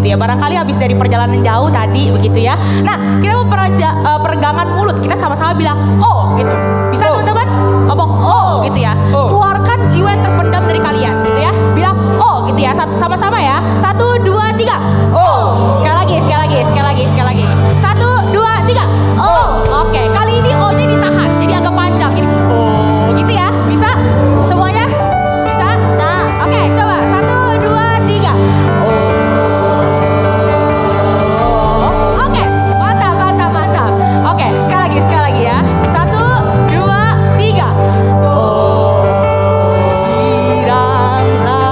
begitu ya. Barangkali habis dari perjalanan jauh tadi begitu ya. Nah, kita mau peregangan mulut. Kita sama-sama bilang oh gitu. Bisa teman-teman? Ngomong oh gitu ya. Keluarkan jiwa yang terpendam dari kalian gitu ya. Bilang oh gitu ya. Sama-sama ya. 1, 2, 3. Oh. Sekali lagi. 1, 2, 3. Oh. Oke, kali ini O-nya ditahan. Jadi agak panjang ini. Oh, gitu ya. Bisa? Semuanya? Bisa? Bisa. Oke, coba. 1, 2, 3. Oh. Oke, mantap. Oke, sekali lagi ya. 1, 2, 3. Oh, giranglah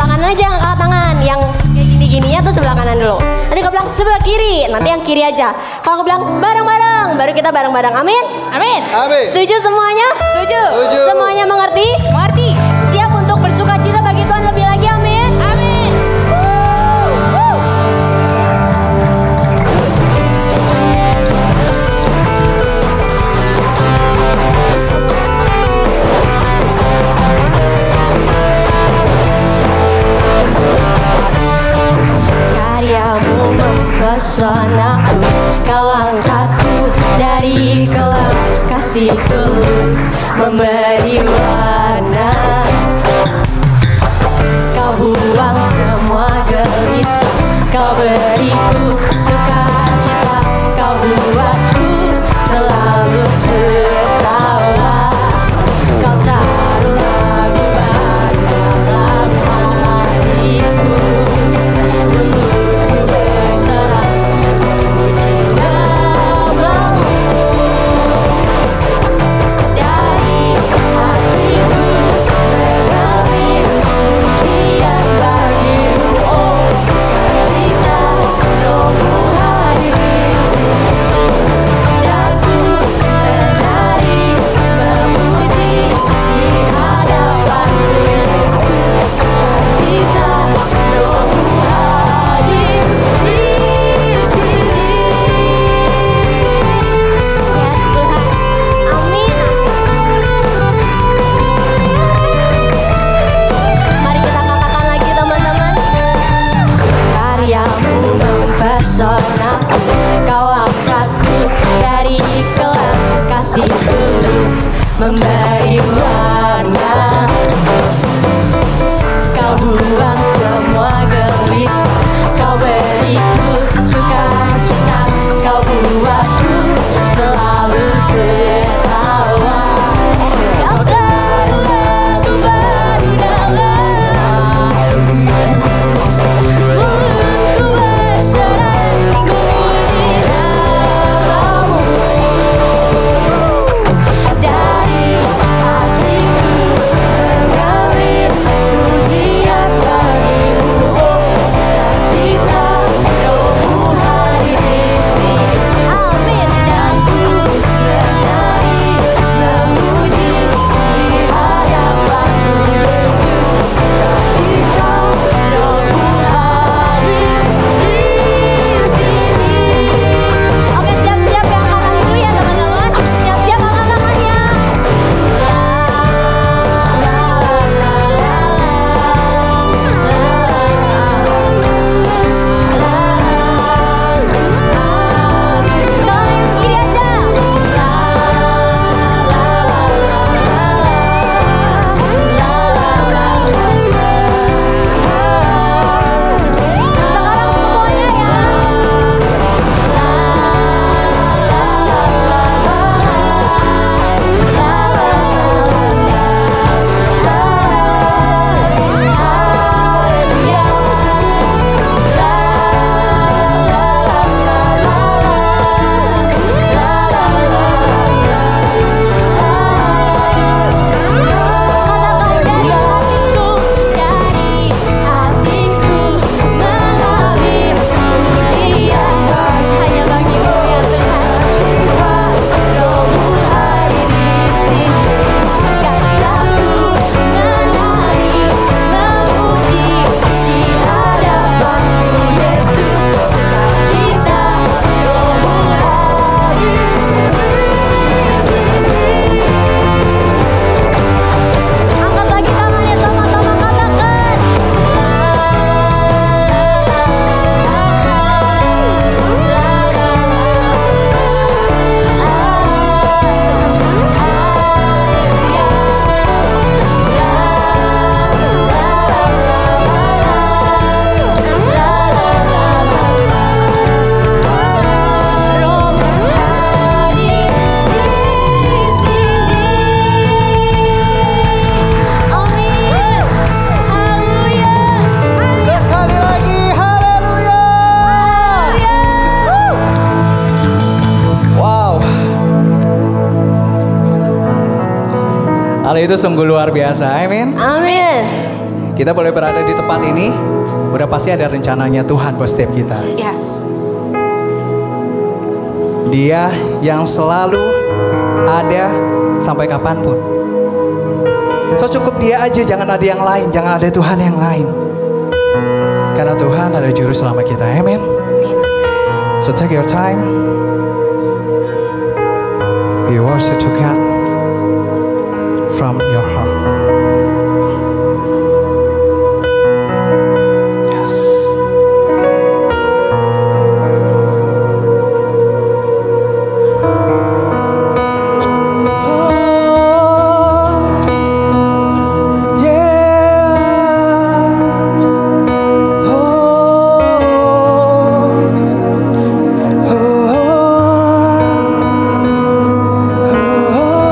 sebelah kanan aja yang angkat tangan. Yang kayak gini-gininya tuh sebelah kanan dulu. Nanti kau bilang sebelah kiri, nanti yang kiri aja. Kalau kau bilang bareng-bareng, baru kita bareng-bareng. Amin? Amin. Amin. Setuju semuanya? Setuju. Setuju. Semuanya mengerti? Mengerti. Siap untuk bersuka cita bagi Tuhan lebih lagi, amin? Amin. Karyamu mempesonaku, kau angkatku dari kelam, kasih tulus memberi warna. Kau buang semua gelisah, kau beriku sukacita, kau buatku selalu tertawa. Kau taruh lagu baru dalam hatiku, untuk ku berserah memuji namamu. Dari hatiku mengalir pujian bagimu, oh sukacita rohmu hadir di sini. Dan ku menari memuji di hadapanmu Yesus, sukacita rohmu hadir di sini. Yes Tuhan, amin. Mari kita katakan lagi teman-teman. Karyamu mempesonaku, kau angkatku dari kelam, kasih tulus memberi warna. Kau buang semua gelisah, kau beriku sukacita, kau buatku selalu tertawa. Kau taruh lagu baru dalam mulutku berserak memuji namamu. Dari hatiku mengalir pujian bagimu, oh sukacita rohmu hadir di sini. Amin. Dan ku menari memuji di hadapanmu Yesus, sukacita rohmu hadir di sini. Oke, siap-siap yang angkat dulu ya teman-teman. Siap-siap angkat tangannya. Sama yang kiri aja. Sekarang semuanya ya. Katakan dari hatiku mengalir pujian hanya bagimu ya Tuhan. Rohmu hadir di sini, sekarang ku menari memuji di hadapanmu Yesus, sukacita rohmu hadir di sini. Angkat lagi tangannya sama-sama katakan. Rohmu hadir di sini. Amin. Haleluya. Sekali lagi haleluya. Wow. Hal itu sungguh luar biasa, amin. Amin. Kita boleh berada di tempat ini, udah pasti ada rencananya Tuhan buat setiap kita. Yes. Dia yang selalu ada sampai kapanpun. So cukup dia aja, jangan ada yang lain, jangan ada Tuhan yang lain. Karena Tuhan ada juru selamat kita, amen. So take your time. We worship to God from your heart. Yes. Oh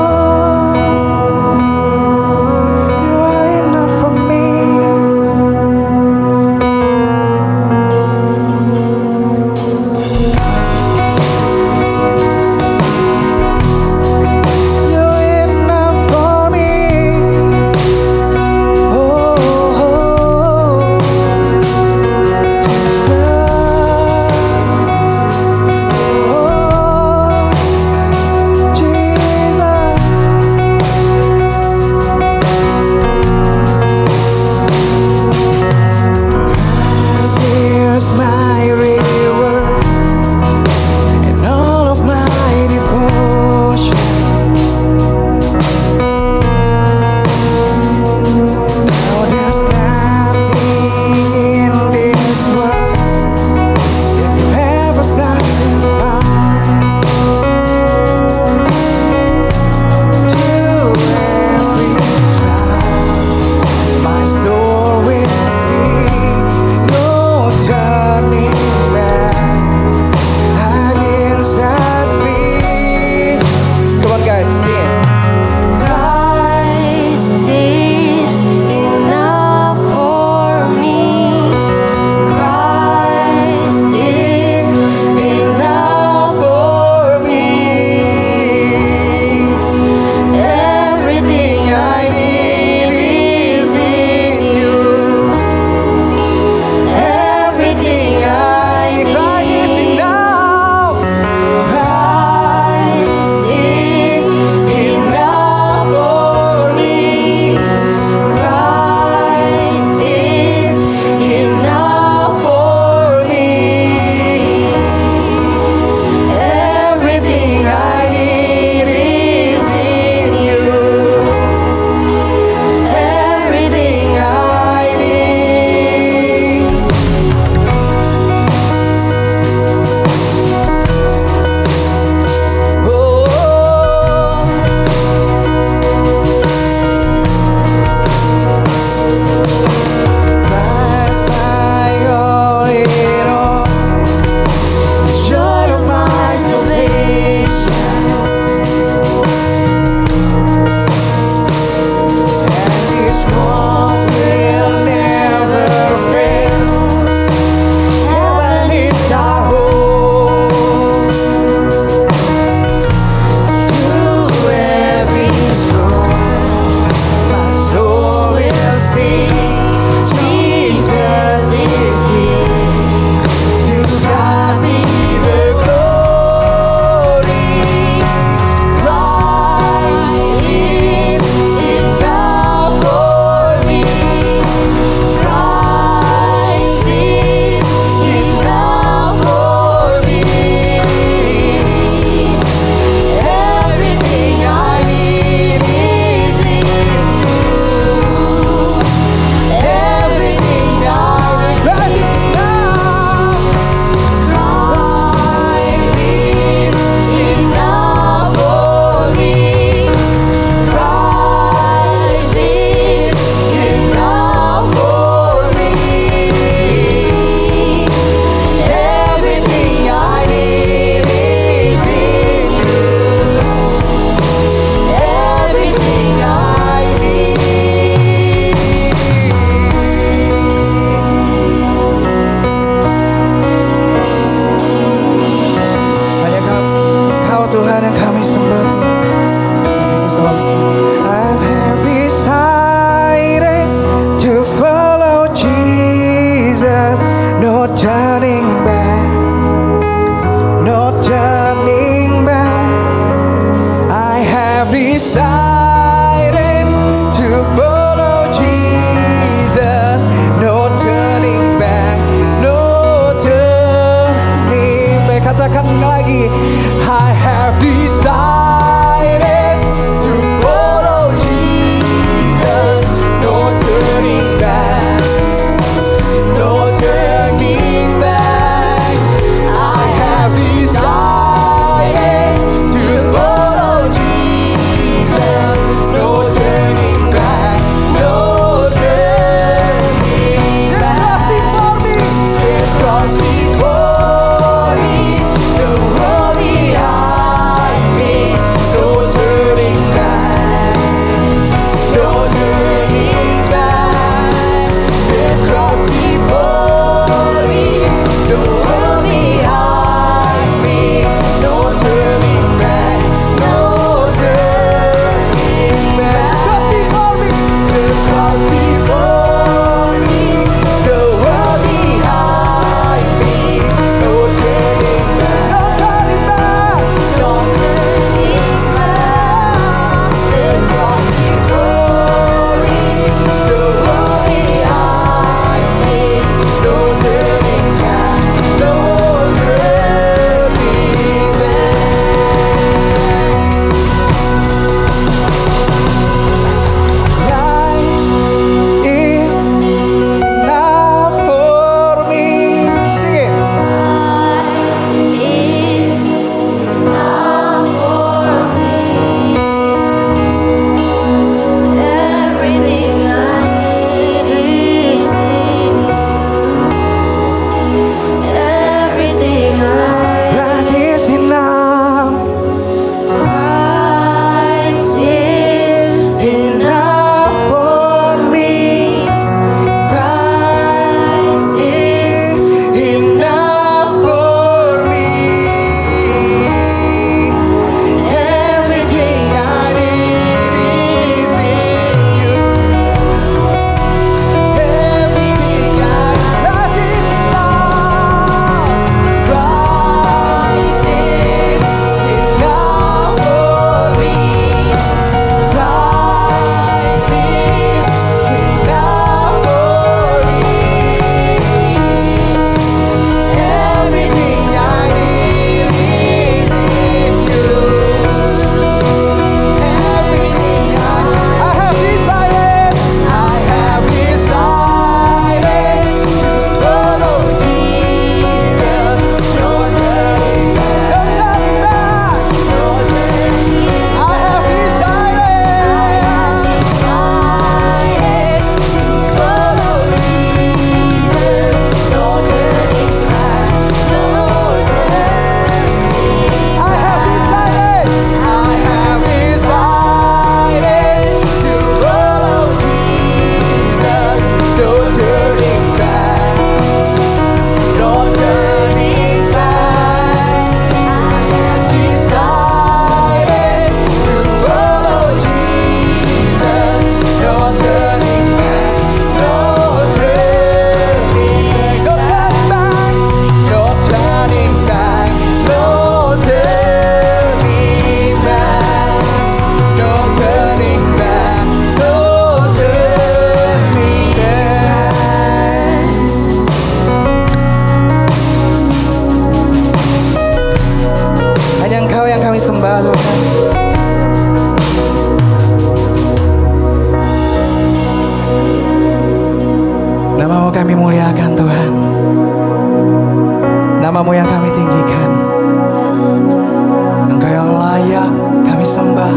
Namamu kami muliakan Tuhan. Namamu yang kami tinggikan. Engkau yang layak kami sembah,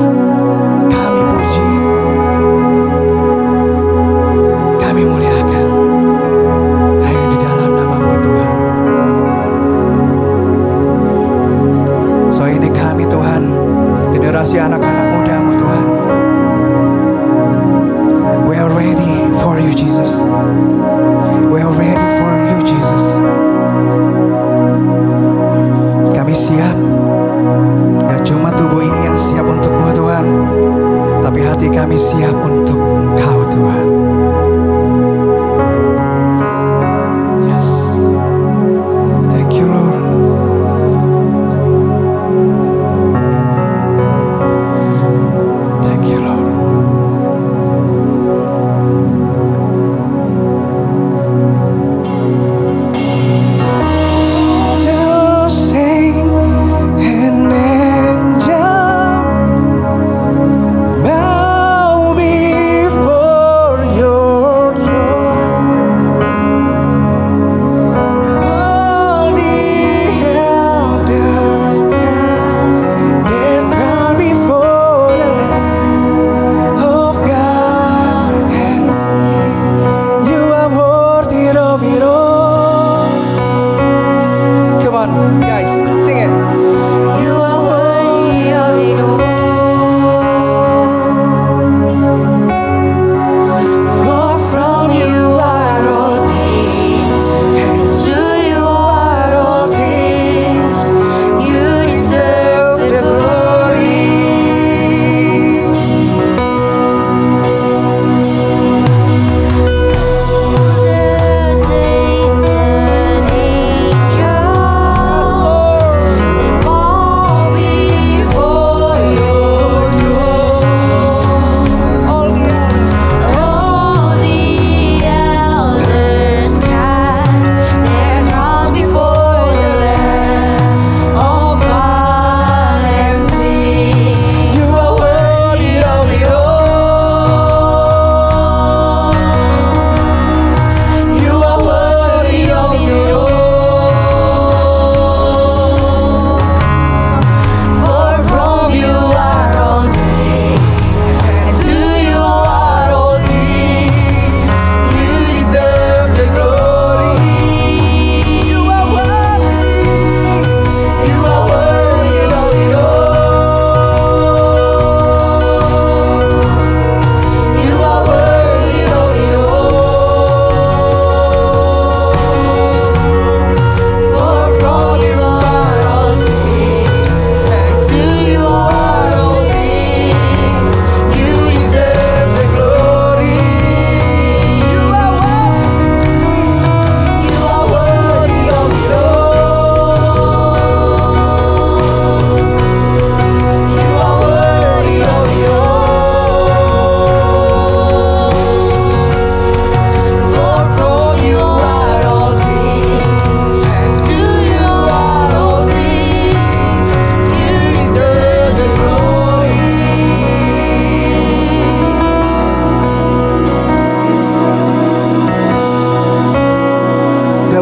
kami puji, kami muliakan. Hanya di dalam namamu Tuhan. So ini kami Tuhan, generasi anak-anak mudamu Tuhan. We are ready for you Jesus. We are ready for you Jesus. Kami siap. Gak cuma tubuh ini yang siap untukmu Tuhan, tapi hati kami siap untuk Engkau Tuhan. Yes. Thank you Lord. Thank you Lord.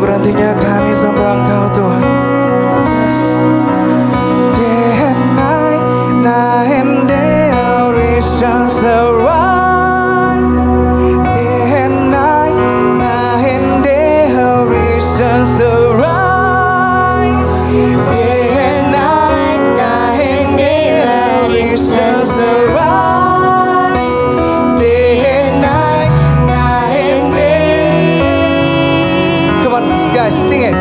Berhentinya kami sembah Engkau Tuhan. Yes. Day and night, night and day, our visions arise. Day and night, night and day, our visions arise. Day and night, night and day, our visions arise. Day and night, night and day. Come on, guys, sing it.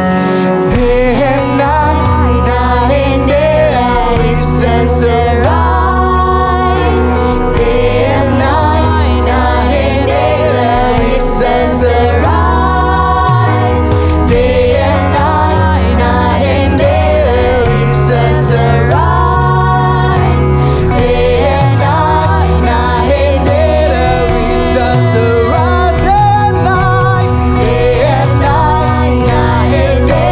Day and night, night and day, our visions arise. Day and night, night and day, our visions arise. Day and night, night and day, our visions arise. Day and night, night and day, our visions arise. Day and night, night and day,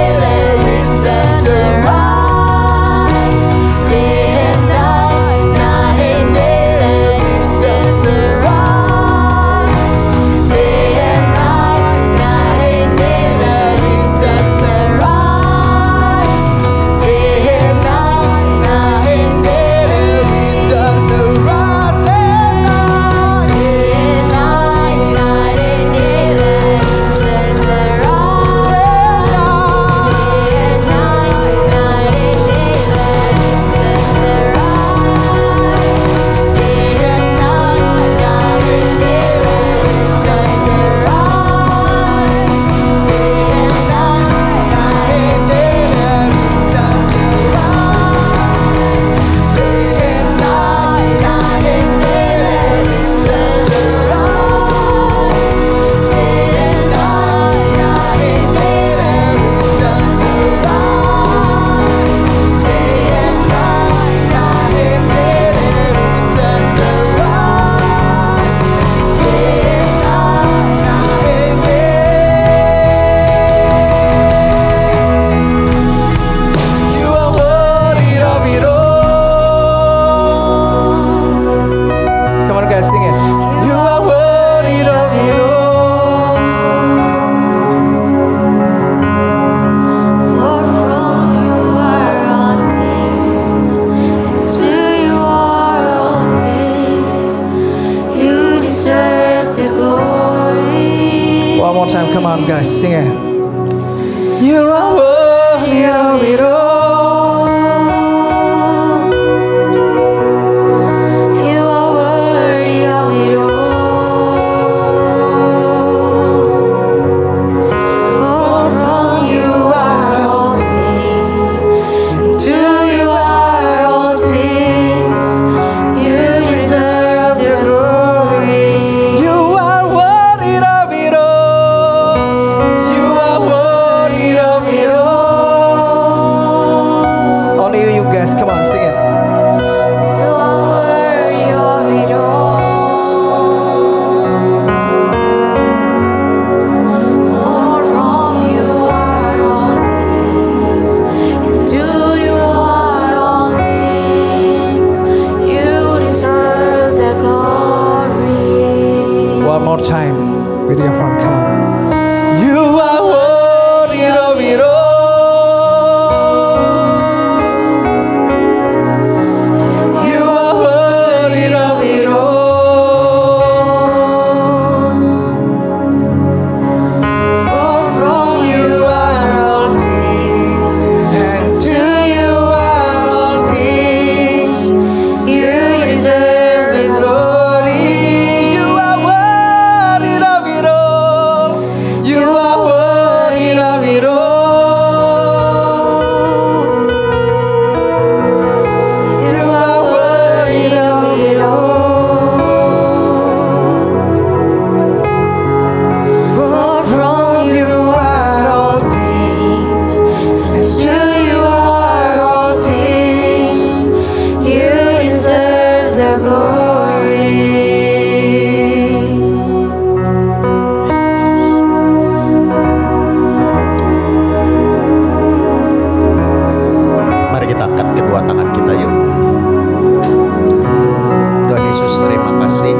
One more time, come on guys, sing it. You are worthy of it all. You are worthy of it all. For from you are all things, and to you are all things. You deserve the glory. You are worthy of it all. You are worthy of it all. Only you guys, come on, sing it. You are worthy of it all. For from you are all things, and to you are all things. You deserve the glory. One more time with your heart, come on. You are worthy of it all. You are worthy of it all. For from you are all things, and to you are all things. You deserve the glory. You are worthy of it all. You are worthy of it all. You are worthy of it all. For from you are all things, and to you are all things. You deserve the glory. Mari kita angkat kedua tangan kita yuk. Tuhan Yesus, terima kasih.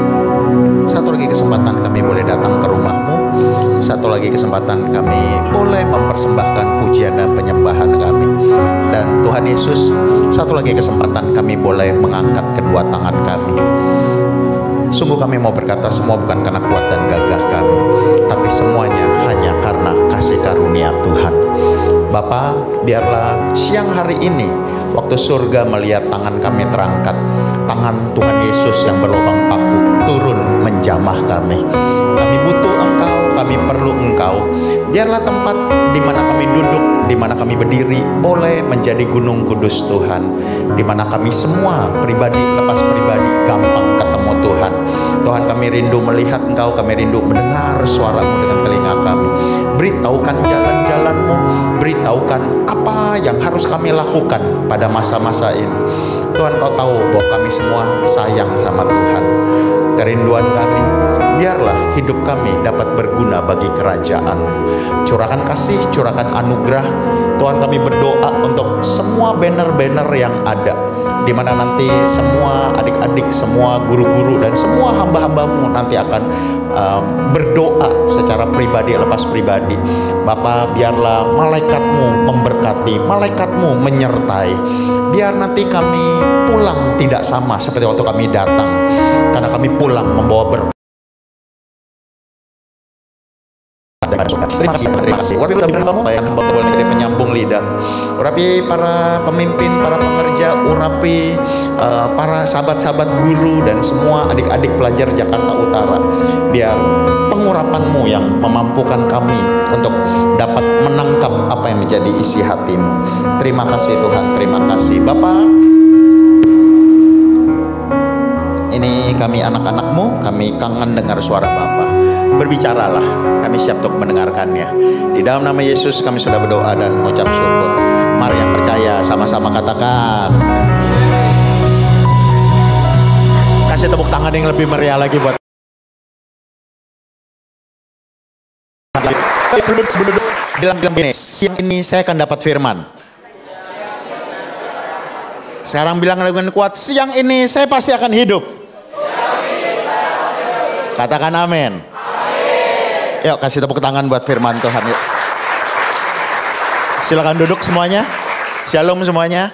Satu lagi kesempatan kami boleh datang ke rumah-Mu. Satu lagi kesempatan kami boleh mempersembahkan pujian dan penyembahan kami. Dan Tuhan Yesus, satu lagi kesempatan kami boleh mengangkat kedua tangan kami. Sungguh kami mau berkata semua bukan karena kuat dan gagah kami, tapi semuanya hanya karena kasih karunia Tuhan. Bapa, biarlah siang hari ini waktu surga melihat tangan kami terangkat, tangan Tuhan Yesus yang berlubang paku turun menjamah kami. Kami butuh Engkau, kami perlu Engkau. Biarlah tempat di mana kami duduk, di mana kami berdiri boleh menjadi gunung kudus Tuhan, di mana kami semua pribadi lepas pribadi gampang ketemu Tuhan. Tuhan, kami rindu melihat Engkau, kami rindu mendengar suara-Mu dengan telinga kami. Beritahukan jalan-jalan-Mu, beritahukan apa yang harus kami lakukan pada masa-masa ini. Tuhan, Kau tahu bahwa kami semua sayang sama Tuhan. Kerinduan kami, biarlah hidup kami dapat berguna bagi kerajaan. Curahkan kasih, curahkan anugerah. Tuhan, kami berdoa untuk semua banner-banner yang ada, di mana nanti semua adik-adik, semua guru-guru dan semua hamba-hamba-Mu nanti akan berdoa secara pribadi lepas pribadi. Bapa, biarlah malaikat-Mu memberkati, malaikat-Mu menyertai. Biar nanti kami pulang tidak sama seperti waktu kami datang, karena kami pulang membawa berkat. Terima kasih, terima kasih. Urapi hamba-Mu, hamba boleh menjadi penyambung lidah. Urapi para pemimpin, para pengerja, urapi para sahabat-sahabat guru dan semua adik-adik pelajar Jakarta Utara. Biar pengurapan-Mu yang memampukan kami untuk dapat menangkap apa yang menjadi isi hati-Mu. Terima kasih Tuhan, terima kasih Bapa. Ini kami anak-anak-Mu, kami kangen dengar suara Bapa. Berbicaralah, kami siap untuk mendengarkannya. Di dalam nama Yesus kami sudah berdoa dan mengucap syukur. Mari yang percaya sama-sama katakan. Kasih tepuk tangan yang lebih meriah lagi buat sebelum bilang begini, siang ini saya akan dapat firman. Sekarang bilang dengan kuat, siang ini saya pasti akan hidup. Katakan amin. Yuk kasih tepuk tangan buat firman Tuhan yuk. Silakan duduk semuanya. Shalom semuanya.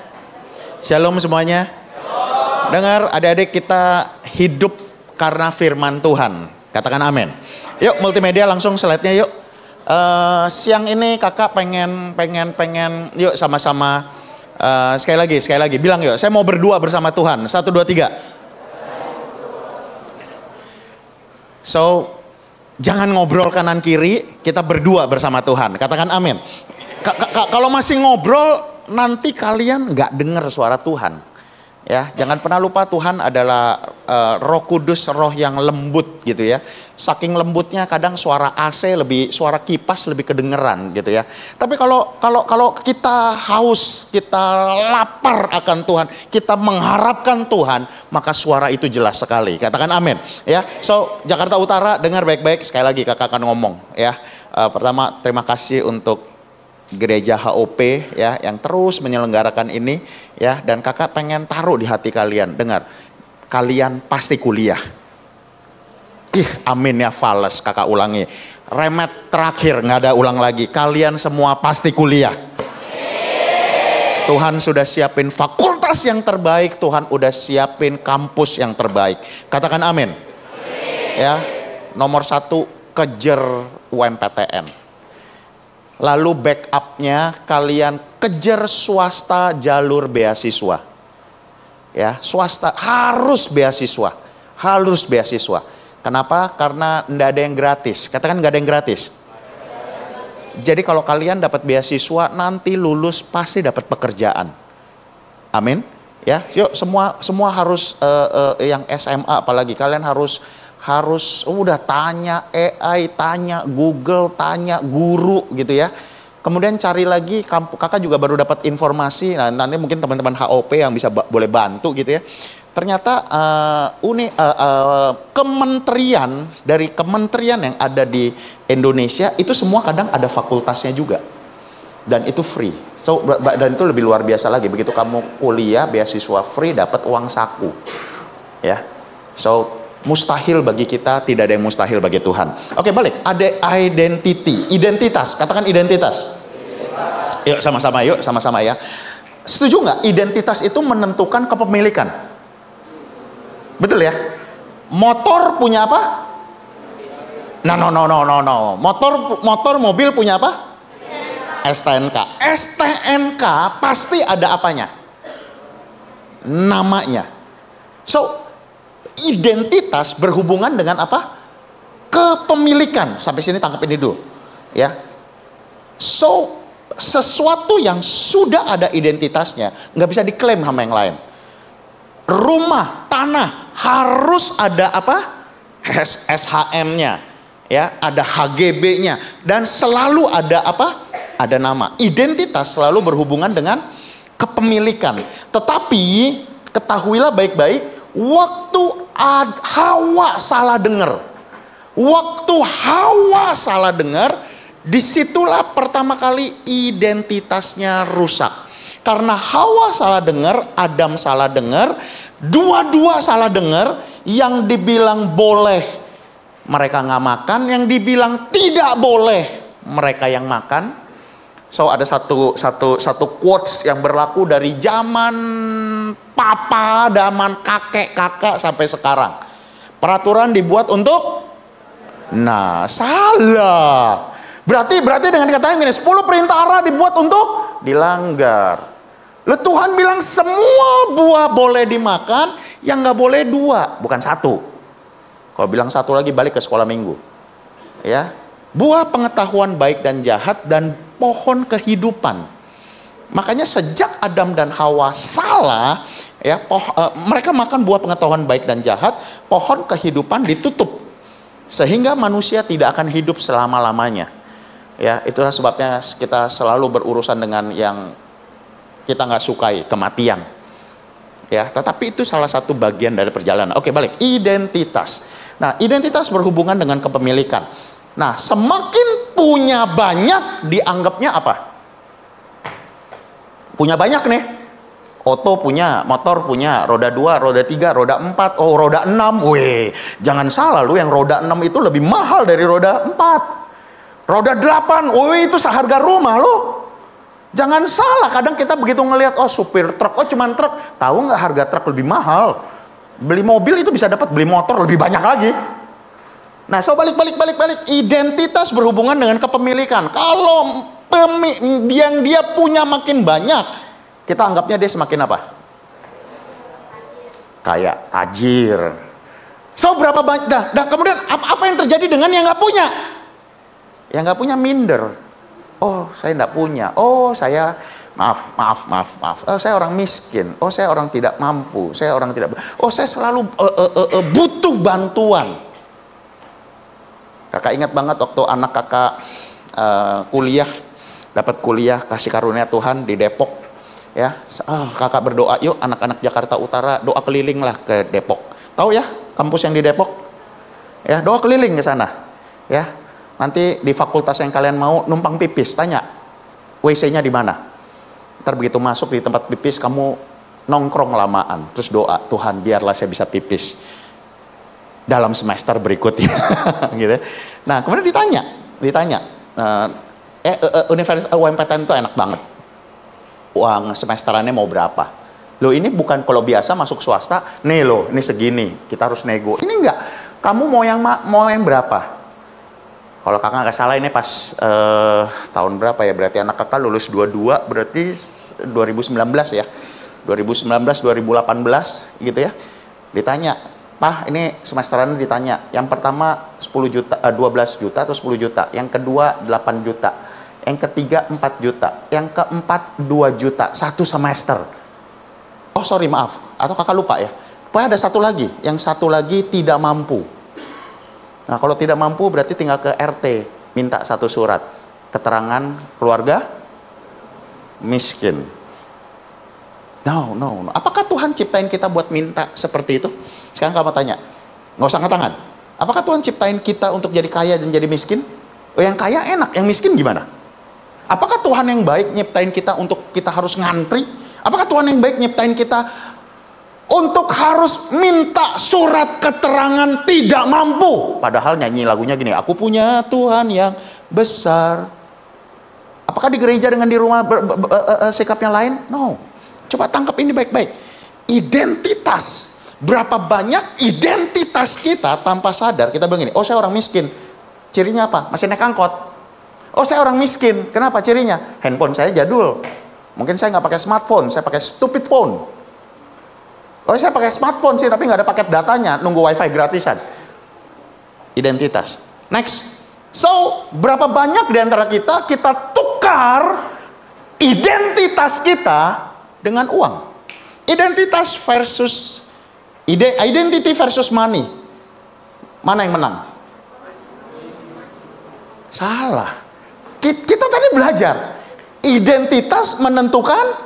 Shalom semuanya. Dengar adik-adik, kita hidup karena firman Tuhan. Katakan amin. Yuk multimedia langsung slide-nya yuk. Siang ini kakak pengen yuk sama-sama sekali lagi bilang yuk, saya mau berdua bersama Tuhan. 1, 2, 3. So jangan ngobrol kanan kiri, kita berdua bersama Tuhan. Katakan amin. Kalau masih ngobrol nanti kalian nggak dengar suara Tuhan. Ya, jangan pernah lupa Tuhan adalah Roh Kudus, roh yang lembut gitu ya. Saking lembutnya kadang suara AC suara kipas lebih kedengeran gitu ya. Tapi kalau kita haus, kita lapar akan Tuhan, kita mengharapkan Tuhan, maka suara itu jelas sekali. Katakan amin. Ya, so Jakarta Utara dengar baik-baik, sekali lagi kakak akan ngomong ya. Pertama terima kasih untuk Gereja HOP ya yang terus menyelenggarakan ini ya, dan kakak pengen taruh di hati kalian, dengar, kalian pasti kuliah. Amin ya, fales, kakak ulangi, remet terakhir, nggak ada ulang lagi, kalian semua pasti kuliah. Tuhan sudah siapin fakultas yang terbaik, Tuhan udah siapin kampus yang terbaik. Katakan amin. Ya, nomor 1 kejar UMPTN. Lalu backupnya kalian kejar swasta jalur beasiswa. Ya, swasta harus beasiswa. Kenapa? Karena enggak ada yang gratis. Katakan enggak ada yang gratis. Jadi kalau kalian dapat beasiswa, nanti lulus pasti dapat pekerjaan. Amin. Ya, yuk semua harus yang SMA apalagi kalian harus udah tanya AI, tanya Google, tanya guru gitu ya. Kemudian cari lagi, kakak juga baru dapat informasi, nah nanti mungkin teman-teman HOP yang bisa boleh bantu gitu ya. Ternyata dari kementerian yang ada di Indonesia itu semua kadang ada fakultasnya juga. Dan itu free. So, dan itu lebih luar biasa lagi, begitu kamu kuliah beasiswa free dapat uang saku. Ya. So mustahil bagi kita, tidak ada yang mustahil bagi Tuhan. Oke, balik. Ada identitas. Katakan identitas. Yuk sama-sama ya. Setuju nggak? Identitas itu menentukan kepemilikan. Betul ya? Motor punya apa? No. Motor mobil punya apa? STNK. STNK pasti ada apanya? Namanya. So identitas berhubungan dengan apa? Kepemilikan. Sampai sini tangkap ini dulu. Ya. So, sesuatu yang sudah ada identitasnya, nggak bisa diklaim sama yang lain. Rumah, tanah, harus ada apa? SHM-nya. Ya, ada HGB-nya. Dan selalu ada apa? Ada nama. Identitas selalu berhubungan dengan kepemilikan. Tetapi, ketahuilah baik-baik, waktu Hawa salah dengar. Disitulah pertama kali identitasnya rusak. Karena Hawa salah dengar, Adam salah dengar, dua-dua salah dengar. Yang dibilang boleh, mereka nggak makan. Yang dibilang tidak boleh, mereka yang makan. So ada satu quotes yang berlaku dari zaman papa, zaman kakek sampai sekarang. Peraturan dibuat untuk, nah salah. Berarti dengan kata ini 10 perintah Allah dibuat untuk dilanggar. Lalu Tuhan bilang semua buah boleh dimakan, yang nggak boleh 2, bukan 1. Kalau bilang 1 lagi balik ke sekolah minggu. Ya, buah pengetahuan baik dan jahat dan pohon kehidupan. Makanya sejak Adam dan Hawa salah, ya, mereka makan buah pengetahuan baik dan jahat, pohon kehidupan ditutup sehingga manusia tidak akan hidup selama-lamanya. Ya, itulah sebabnya kita selalu berurusan dengan yang kita nggak sukai, kematian. Ya, tetapi itu salah satu bagian dari perjalanan. Oke, balik. Identitas. Nah, identitas berhubungan dengan kepemilikan. Nah, semakin punya banyak dianggapnya apa? Punya banyak nih. Oto punya, motor punya, roda 2, roda 3, roda 4, oh roda 6. Weh, jangan salah lu, yang roda 6 itu lebih mahal dari roda 4. Roda 8, weh itu seharga rumah lu. Jangan salah, kadang kita begitu ngelihat, oh supir truk, oh cuman truk. Tahu nggak harga truk lebih mahal? Beli mobil itu bisa dapat, beli motor lebih banyak lagi. Nah, so balik. Identitas berhubungan dengan kepemilikan. Kalau yang dia punya makin banyak, kita anggapnya dia semakin apa? Kayak tajir. So berapa banyak? Dah kemudian apa yang terjadi dengan yang nggak punya? Yang nggak punya minder. Oh, saya nggak punya. Oh, saya maaf. Oh, saya orang miskin. Oh, saya orang tidak mampu. Saya orang tidak. Oh, saya selalu butuh bantuan. Kakak ingat banget waktu anak kakak kuliah, dapat kuliah kasih karunia Tuhan di Depok. Ya, kakak berdoa, yuk anak-anak Jakarta Utara doa keliling lah ke Depok. Tahu ya kampus yang di Depok? Ya, doa keliling ke sana. Ya, nanti di fakultas yang kalian mau numpang pipis, tanya WC-nya di mana. Ntar begitu masuk di tempat pipis kamu nongkrong lamaan, terus doa, Tuhan biarlah saya bisa pipis dalam semester berikutnya. Gitu. Nah, kemudian ditanya, Universitas UMPTN itu enak banget. Uang semesterannya mau berapa? Loh, ini bukan kalau biasa masuk swasta, nih loh, ini segini, kita harus nego. Ini enggak, kamu mau yang berapa? Kalau kakak nggak salah ini pas tahun berapa ya? Berarti anak kakak lulus 22, berarti 2019 ya. 2019, 2018 gitu ya. Ditanya, Pak, ini semesterannya ditanya. Yang pertama 10 juta, 12 juta atau 10 juta. Yang kedua 8 juta. Yang ketiga 4 juta. Yang keempat 2 juta. 1 semester. Oh sorry, maaf. Atau kakak lupa ya. Pokoknya ada satu lagi. Yang satu lagi tidak mampu. Nah, kalau tidak mampu berarti tinggal ke RT. Minta 1 surat. Keterangan keluarga miskin. No. Apakah Tuhan ciptain kita buat minta seperti itu? Sekarang kamu tanya. Nggak usah angkat tangan. Apakah Tuhan ciptain kita untuk jadi kaya dan jadi miskin? Oh, yang kaya enak. Yang miskin gimana? Apakah Tuhan yang baik nyiptain kita untuk kita harus ngantri? Apakah Tuhan yang baik nyiptain kita untuk harus minta surat keterangan tidak mampu? Padahal nyanyi lagunya gini, aku punya Tuhan yang besar. Apakah di gereja dengan di rumah sikapnya lain? No. Coba tangkap ini baik-baik. Identitas. Berapa banyak identitas kita tanpa sadar kita bilang gini, oh saya orang miskin. Cirinya apa? Masih naik angkot. Oh saya orang miskin, kenapa cirinya? Handphone saya jadul. Mungkin saya nggak pakai smartphone, saya pakai stupid phone. Oh saya pakai smartphone sih, tapi nggak ada paket datanya, nunggu wifi gratisan. Identitas. Next. So, berapa banyak di antara kita tukar identitas kita dengan uang. Identity versus money. Mana yang menang? Salah. Kita tadi belajar, identitas menentukan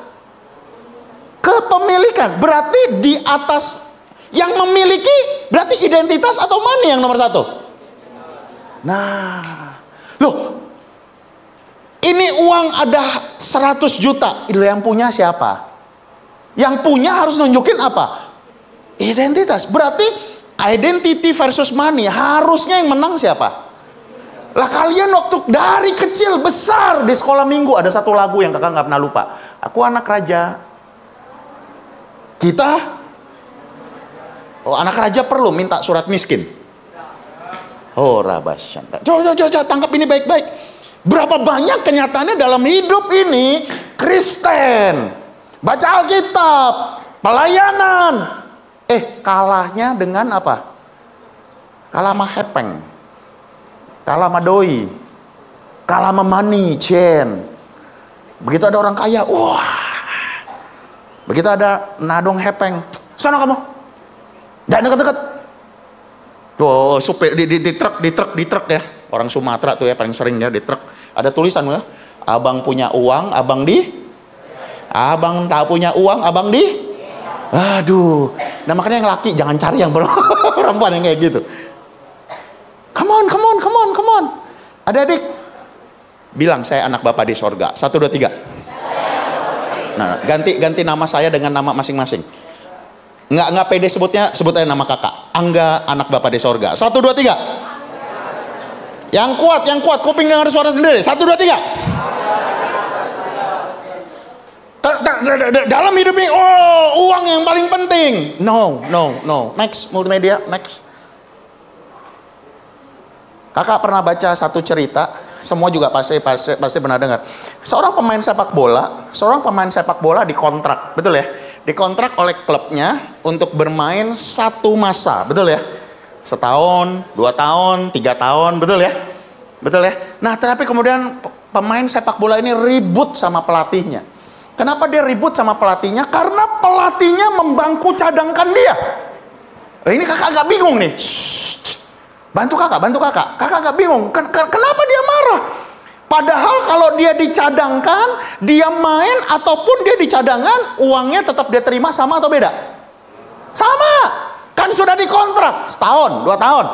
kepemilikan. Berarti di atas yang memiliki, berarti identitas atau money yang nomor 1? Nah, loh, ini uang ada 100 juta, yang punya siapa? Yang punya harus nunjukin apa? Identitas. Berarti identity versus money, harusnya yang menang siapa? Lah kalian waktu dari kecil besar di sekolah minggu ada satu lagu yang kakak nggak pernah lupa. Aku anak raja. Kita, oh anak raja perlu minta surat miskin. Oh rabasyan. Coba tangkap ini baik-baik. Berapa banyak kenyataannya dalam hidup ini Kristen, baca Alkitab, pelayanan. Kalahnya dengan apa? Kalah sama hepeng. Kalah sama doi, kalah sama money chain. Begitu ada orang kaya, wah. Begitu ada nadong hepeng, sana kamu, jangan deket-deket. Tuh supir di truk ya. Orang Sumatera tuh ya paling sering ya di truk. Ada tulisan ya, abang punya uang, abang tak punya uang, abang di. Aduh, nah makanya yang laki jangan cari yang perempuan yang kayak gitu. Come on. Adik-adik, bilang saya anak Bapa di sorga. 1, 2, 3. Nah, ganti nama saya dengan nama masing-masing. Nggak pede sebut aja nama kakak. Angga anak Bapa di sorga. 1, 2, 3. Yang kuat, kuping dengar suara sendiri. 1, 2, 3. Dalam hidup ini, uang yang paling penting. No. Next, multimedia, next. Kakak pernah baca satu cerita, semua juga pasti pernah dengar. Seorang pemain sepak bola dikontrak, betul ya? Dikontrak oleh klubnya untuk bermain satu masa, betul ya? Setahun, 2 tahun, 3 tahun, betul ya? Betul ya? Nah, tapi kemudian pemain sepak bola ini ribut sama pelatihnya. Kenapa dia ribut sama pelatihnya? Karena pelatihnya membangku cadangkan dia. Nah, ini kakak agak bingung nih. Bantu kakak. Kakak agak bingung. Kenapa dia marah? Padahal kalau dia dicadangkan, dia main ataupun dia dicadangkan, uangnya tetap dia terima sama atau beda? Sama. Kan sudah dikontrak setahun, 2 tahun,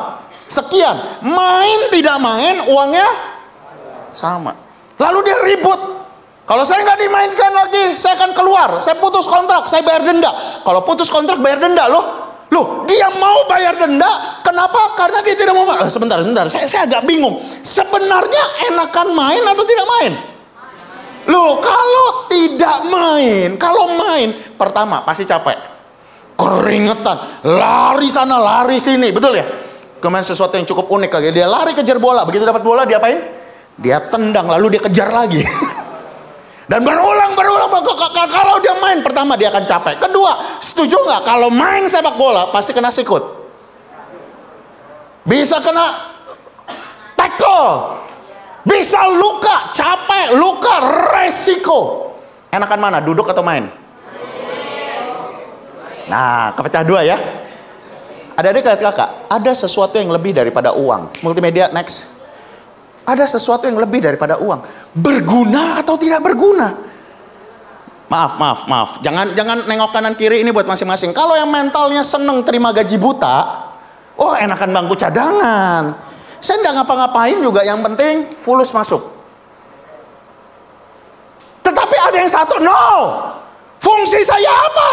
sekian. Main tidak main, uangnya sama. Lalu dia ribut. Kalau saya nggak dimainkan lagi, saya akan keluar. Saya putus kontrak, saya bayar denda. Kalau putus kontrak bayar denda loh. Loh, dia mau bayar denda, kenapa? Karena dia tidak mau. Sebentar, saya agak bingung. Sebenarnya enakan main atau tidak main? Loh, kalau tidak main, kalau main, pertama pasti capek, keringetan, lari sana, lari sini, betul ya? Kemudian sesuatu yang cukup unik lagi, dia lari kejar bola, begitu dapat bola dia apain? Dia tendang, lalu dia kejar lagi. Dan berulang. Kalau dia main, pertama dia akan capek. Kedua, setuju nggak kalau main sepak bola pasti kena sikut? Bisa kena tackle, bisa luka, capek, luka, resiko. Enakan mana, duduk atau main? Nah, kepecah 2 ya. Adik-adik lihat kakak, ada sesuatu yang lebih daripada uang. Multimedia next. Ada sesuatu yang lebih daripada uang. Berguna atau tidak berguna? Maaf. Jangan nengok kanan kiri, ini buat masing-masing. Kalau yang mentalnya seneng terima gaji buta, oh enakan bangku cadangan. Saya nggak ngapa-ngapain juga, yang penting fulus masuk. Tetapi ada yang satu, no. Fungsi saya apa?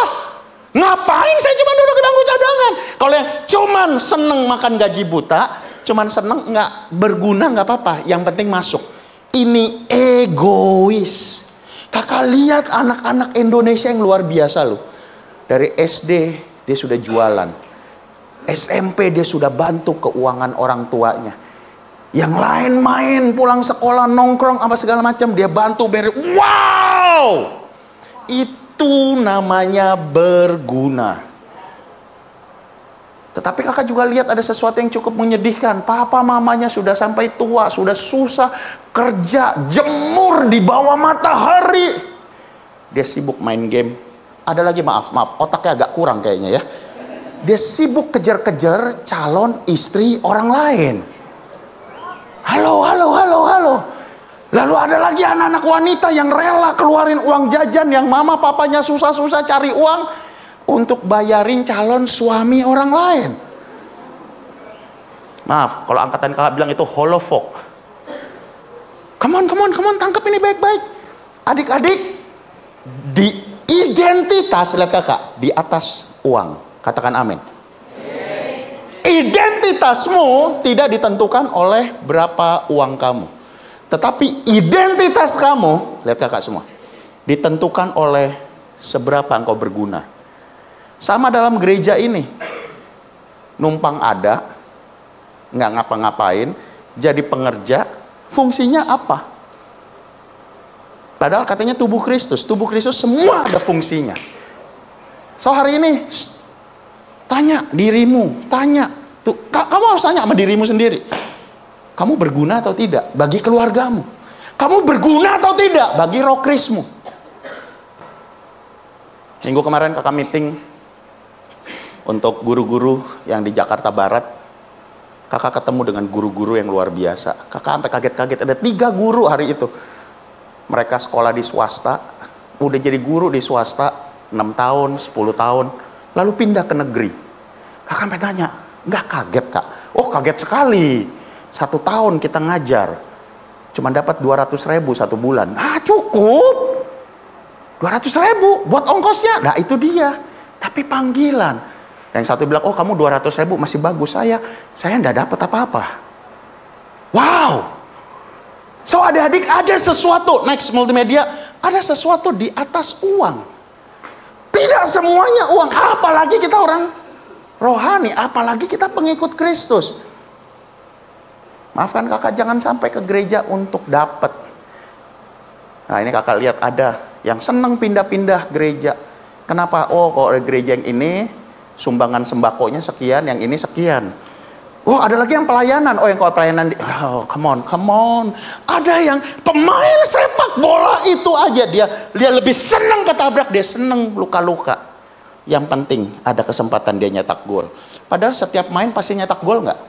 Ngapain saya cuma duduk di bangku cadangan? Kalau yang cuman seneng makan gaji buta, cuman seneng, nggak berguna, nggak apa-apa, yang penting masuk. Ini egois. Kakak lihat anak-anak Indonesia yang luar biasa loh. Dari SD dia sudah jualan, SMP dia sudah bantu keuangan orang tuanya. Yang lain main, pulang sekolah nongkrong apa segala macam, dia bantu beri. Wow, itu namanya berguna. Tetapi kakak juga lihat ada sesuatu yang cukup menyedihkan. Papa mamanya sudah sampai tua, sudah susah kerja, jemur di bawah matahari. Dia sibuk main game. Ada lagi, maaf, otaknya agak kurang kayaknya ya. Dia sibuk kejar-kejar calon istri orang lain. Halo. Lalu ada lagi anak-anak wanita yang rela keluarin uang jajan yang mama papanya susah-susah cari uang untuk bayarin calon suami orang lain. Maaf, kalau angkatan kakak bilang itu holofok. Come on, tangkap ini baik-baik. Adik-adik, di identitas, lihat kakak, di atas uang. Katakan amin. Identitasmu tidak ditentukan oleh berapa uang kamu. Tetapi identitas kamu, lihat kakak semua, ditentukan oleh seberapa engkau berguna. Sama dalam gereja ini, numpang ada, nggak ngapa-ngapain, jadi pengerja, fungsinya apa? Padahal katanya tubuh Kristus semua ada fungsinya. So hari ini, tanya dirimu, kamu harus tanya sama dirimu sendiri. Kamu berguna atau tidak bagi keluargamu? Kamu berguna atau tidak bagi roh Krismu? Minggu kemarin kakak meeting untuk guru-guru yang di Jakarta Barat. Kakak ketemu dengan guru-guru yang luar biasa. Kakak sampai kaget-kaget, ada 3 guru hari itu. Mereka sekolah di swasta, udah jadi guru di swasta 6 tahun, 10 tahun, lalu pindah ke negeri. Kakak sampai tanya, nggak kaget kak? Oh kaget sekali. 1 tahun kita ngajar, cuma dapat 200.000 1 bulan. Cukup 200.000 buat ongkosnya. Nah itu dia. Tapi panggilan. Yang satu bilang, oh kamu 200.000 masih bagus. Saya nggak dapat apa-apa. Wow. So adik-adik, ada sesuatu, next multimedia, ada sesuatu di atas uang. Tidak semuanya uang. Apalagi kita orang rohani, apalagi kita pengikut Kristus. Maafkan kakak, jangan sampai ke gereja untuk dapat. Nah ini kakak lihat ada yang seneng pindah-pindah gereja. Kenapa? Oh kalau gereja yang ini sumbangan sembakonya sekian, yang ini sekian. Oh ada lagi yang pelayanan. Oh yang kalau pelayanan oh come on. Ada yang pemain sepak bola itu aja dia lebih senang ketabrak, dia senang luka-luka. Yang penting ada kesempatan dia nyetak gol. Padahal setiap main pasti nyetak gol nggak?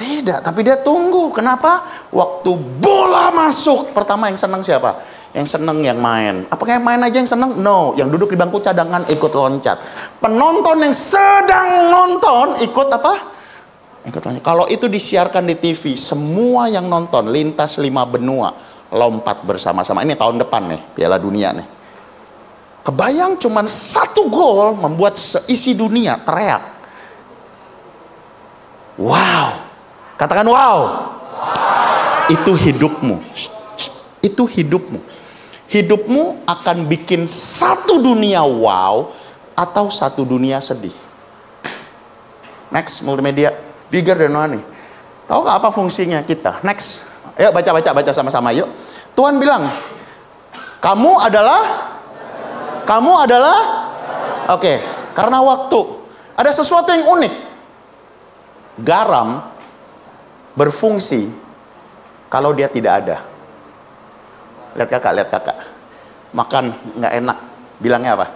Tidak, tapi dia tunggu. Kenapa? Waktu bola masuk, pertama yang senang siapa? Yang senang yang main. Apakah yang main aja yang senang? No, yang duduk di bangku cadangan ikut loncat. Penonton yang sedang nonton ikut apa? Ikut loncat. Kalau itu disiarkan di TV, semua yang nonton lintas 5 benua lompat bersama-sama. Ini tahun depan nih, Piala Dunia nih. Kebayang cuman 1 gol membuat seisi dunia teriak. Wow. Katakan wow. Itu hidupmu. Itu hidupmu. Hidupmu akan bikin satu dunia wow atau satu dunia sedih. Next, multimedia bigger than money. Tahu nggak apa fungsinya kita? Next, ayo baca sama-sama yuk. Tuhan bilang, kamu adalah Oke, karena waktu. Ada sesuatu yang unik. Garam berfungsi kalau dia tidak ada. Lihat kakak. Makan nggak enak. Bilangnya apa?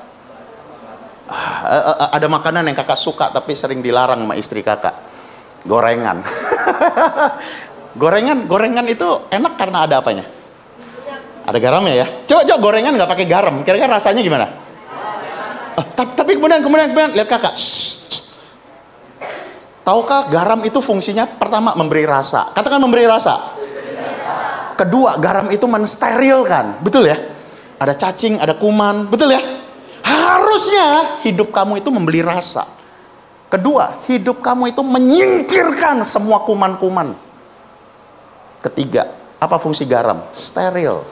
Ada makanan yang kakak suka tapi sering dilarang sama istri kakak. Gorengan. Gorengan itu enak karena ada apanya? Ada garamnya ya. Coba gorengan nggak pakai garam. Kira-kira rasanya gimana? Tapi kemudian lihat kakak. Tahukah garam itu fungsinya pertama memberi rasa. Katakan memberi rasa. Kedua, garam itu mensterilkan. Betul ya? Ada cacing, ada kuman. Betul ya? Harusnya hidup kamu itu memberi rasa. Kedua, hidup kamu itu menyingkirkan semua kuman-kuman. Ketiga, apa fungsi garam? Steril.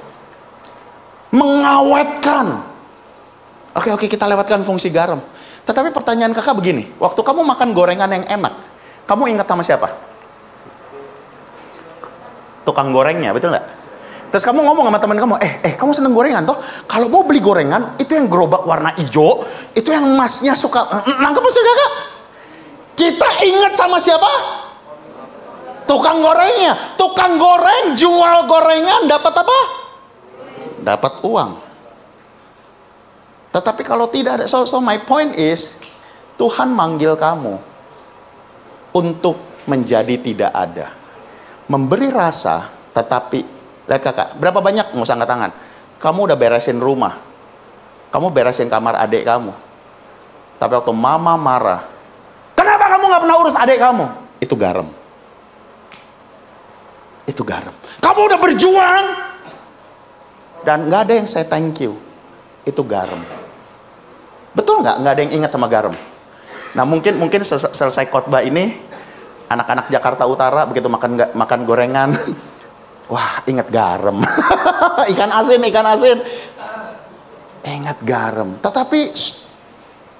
Mengawetkan. Oke, kita lewatkan fungsi garam. Tetapi pertanyaan kakak begini, waktu kamu makan gorengan yang enak, kamu ingat sama siapa? Tukang gorengnya, betul nggak? Terus kamu ngomong sama teman kamu, kamu seneng gorengan toh? Kalau mau beli gorengan, itu yang gerobak warna hijau, itu yang masnya suka, nangkep maksud kakak? Kita ingat sama siapa? Tukang gorengnya. Tukang goreng jual gorengan dapat apa? Dapat uang. Tetapi kalau tidak ada, so my point is, Tuhan manggil kamu untuk menjadi tidak ada. Memberi rasa, tetapi, lihat kakak, berapa banyak, nggak usah angkat tangan. Kamu udah beresin rumah, kamu beresin kamar adik kamu. Tapi waktu mama marah, kenapa kamu nggak pernah urus adik kamu? Itu garam. Itu garam. Kamu udah berjuang, dan nggak ada yang saya thank you. Itu garam. Betul nggak? Nggak ada yang ingat sama garam. Nah mungkin selesai khotbah ini, anak-anak Jakarta Utara begitu makan gorengan, wah ingat garam. ikan asin. Ingat garam. Tetapi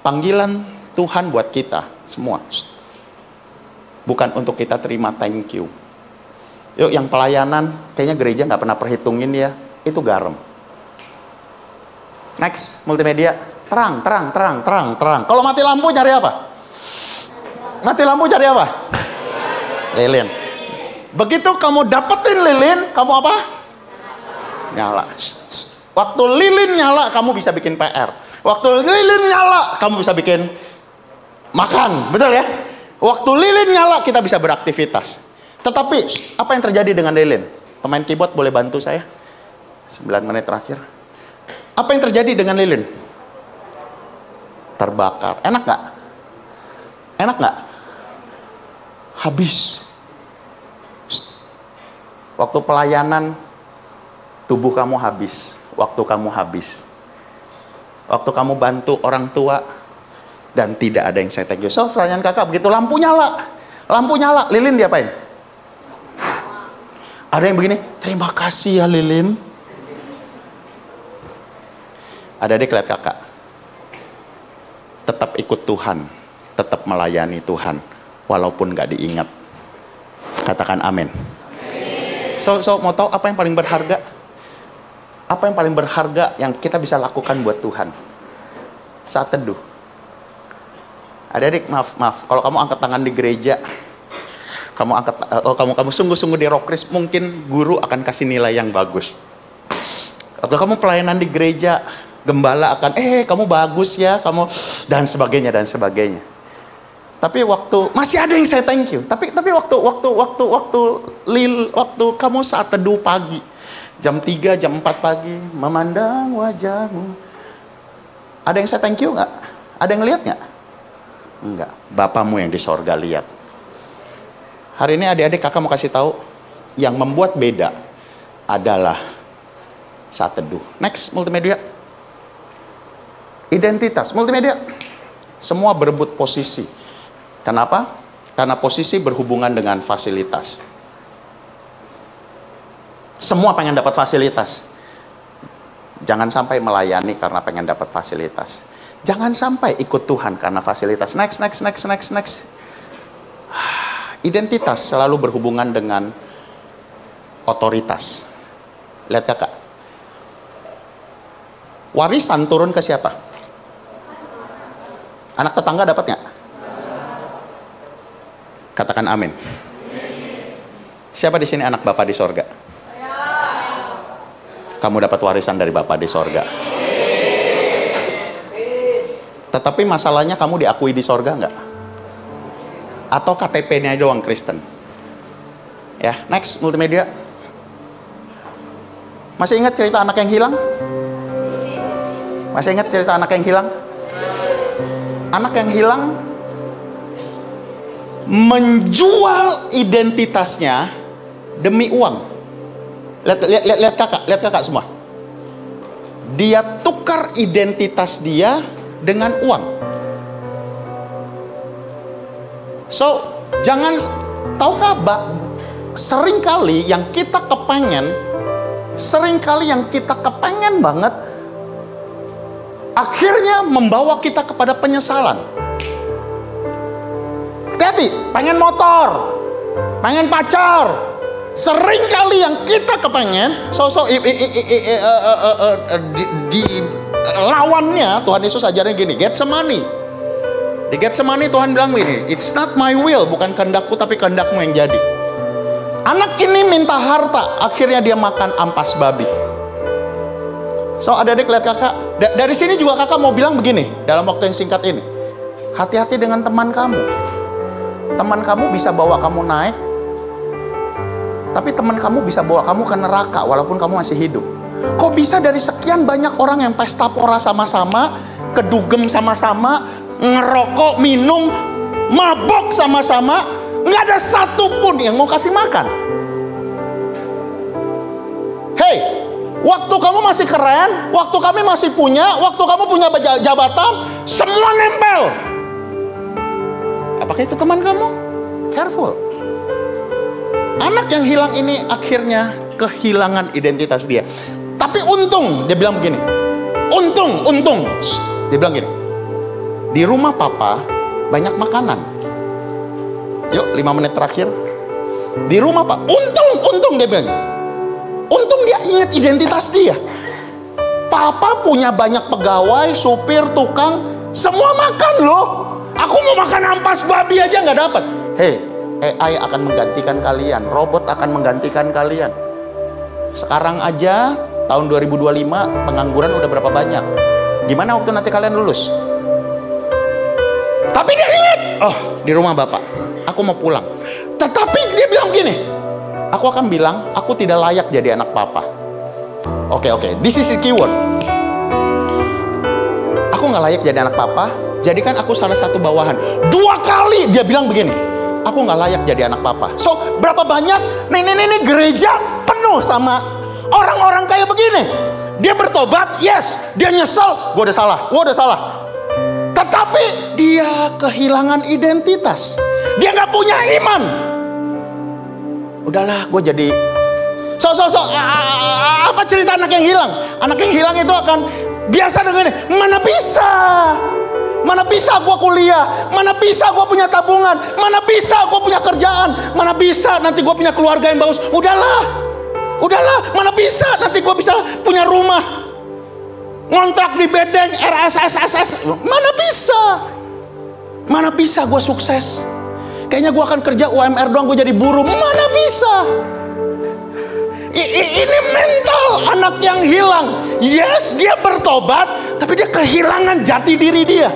panggilan Tuhan buat kita semua, bukan untuk kita terima thank you. Yuk yang pelayanan, kayaknya gereja nggak pernah perhitungin ya, itu garam. Next, multimedia. Terang. Kalau mati lampu nyari apa? Lilin. Begitu kamu dapetin lilin, kamu apa? Nyala. Waktu lilin nyala, kamu bisa bikin PR. Waktu lilin nyala, kamu bisa bikin makan. Betul ya? Waktu lilin nyala, kita bisa beraktivitas. Tetapi, apa yang terjadi dengan lilin? Pemain keyboard boleh bantu saya? 9 menit terakhir. Apa yang terjadi dengan lilin? Terbakar. Enak nggak? Habis. Waktu pelayanan, tubuh kamu habis. Waktu kamu habis. Waktu kamu bantu orang tua, dan tidak ada yang saya thank you. So, pertanyaan kakak, begitu lampu nyala, lilin diapain? Ada yang begini, terima kasih ya lilin. Ada adik lihat kakak, tetap ikut Tuhan, tetap melayani Tuhan, walaupun gak diingat. Katakan amin. So mau tahu apa yang paling berharga? Apa yang paling berharga yang kita bisa lakukan buat Tuhan? Saat teduh. Adik-adik, maaf. Kalau kamu angkat tangan di gereja, kamu sungguh-sungguh di Rockris, mungkin guru akan kasih nilai yang bagus. Atau kamu pelayanan di gereja, gembala akan, kamu bagus ya, kamu dan sebagainya. Tapi waktu masih ada yang saya thank you. Tapi waktu kamu saat teduh pagi, jam 3, jam 4 pagi, memandang wajahmu. Ada yang saya thank you nggak? Ada yang lihat nggak? Enggak. Bapamu yang di sorga lihat. Hari ini adik-adik kakak mau kasih tahu, yang membuat beda adalah saat teduh. Next, multimedia. Identitas, multimedia. Semua berebut posisi. Kenapa? Karena posisi berhubungan dengan fasilitas. Semua pengen dapat fasilitas. Jangan sampai melayani karena pengen dapat fasilitas. Jangan sampai ikut Tuhan karena fasilitas. Next. Identitas selalu berhubungan dengan otoritas. Lihat kakak. Warisan turun ke siapa? Anak tetangga dapat nggak? Katakan amin. Siapa di sini anak Bapa di sorga? Kamu dapat warisan dari Bapa di sorga. Tetapi masalahnya kamu diakui di sorga nggak? Atau KTP-nya doang Kristen? Ya, next, multimedia. Masih ingat cerita anak yang hilang? Masih ingat cerita anak yang hilang? Anak yang hilang menjual identitasnya demi uang. Lihat kakak semua. Dia tukar identitas dia dengan uang. So, jangan, tahukah seringkali yang kita kepengen banget akhirnya membawa kita kepada penyesalan. Hati-hati, pengen motor, pengen pacar. Seringkali yang kita kepengen, di lawannya Tuhan Yesus ajarin gini, get some money. Di get some money Tuhan bilang gini, it's not my will, bukan kehendakku tapi kehendakmu yang jadi. Anak ini minta harta, akhirnya dia makan ampas babi. So adik-adik lihat kakak, dari sini juga kakak mau bilang begini, dalam waktu yang singkat ini, hati-hati dengan teman kamu. Teman kamu bisa bawa kamu naik, tapi teman kamu bisa bawa kamu ke neraka walaupun kamu masih hidup. Kok bisa dari sekian banyak orang yang pesta pora sama-sama, kedugem sama-sama, ngerokok, minum, mabok sama-sama, nggak ada satupun yang mau kasih makan. Hey, waktu kamu masih keren, waktu kami masih punya, waktu kamu punya jabatan, semua nempel. Apakah itu teman kamu? Careful. Anak yang hilang ini akhirnya kehilangan identitas dia. Tapi untung, dia bilang begini. Untung. Dia bilang gini. Di rumah papa banyak makanan. Yuk 5 menit terakhir. Di rumah pak. Untung dia bilang. Untung dia ingat identitas dia. Papa punya banyak pegawai, supir, tukang. Semua makan loh. Aku mau makan ampas babi aja nggak dapat. Hey, AI akan menggantikan kalian, robot akan menggantikan kalian. Sekarang aja tahun 2025 pengangguran udah berapa banyak? Gimana waktu nanti kalian lulus? Tapi dia ingat, oh di rumah bapak, aku mau pulang. Tetapi dia bilang gini, aku akan bilang aku tidak layak jadi anak papa. Oke, this is the keyword. Aku nggak layak jadi anak papa. Jadikan aku salah satu bawahan. 2 kali dia bilang begini, aku nggak layak jadi anak papa. So berapa banyak nih gereja penuh sama orang-orang kayak begini. Dia bertobat, yes, dia nyesel, gue udah salah. Tetapi dia kehilangan identitas. Dia nggak punya iman. Udahlah, gue jadi. Apa cerita anak yang hilang? Anak yang hilang itu akan biasa dengan ini. Mana bisa? Mana bisa gue kuliah, mana bisa gue punya tabungan, mana bisa gue punya kerjaan, mana bisa nanti gue punya keluarga yang bagus. Udahlah, mana bisa nanti gue bisa punya rumah, ngontrak di Bedeng, RSSSS. Mana bisa gue sukses. Kayaknya gue akan kerja UMR doang, gue jadi buruh. Mana bisa. Ini mental anak yang hilang. Yes, dia bertobat, tapi dia kehilangan jati diri dia.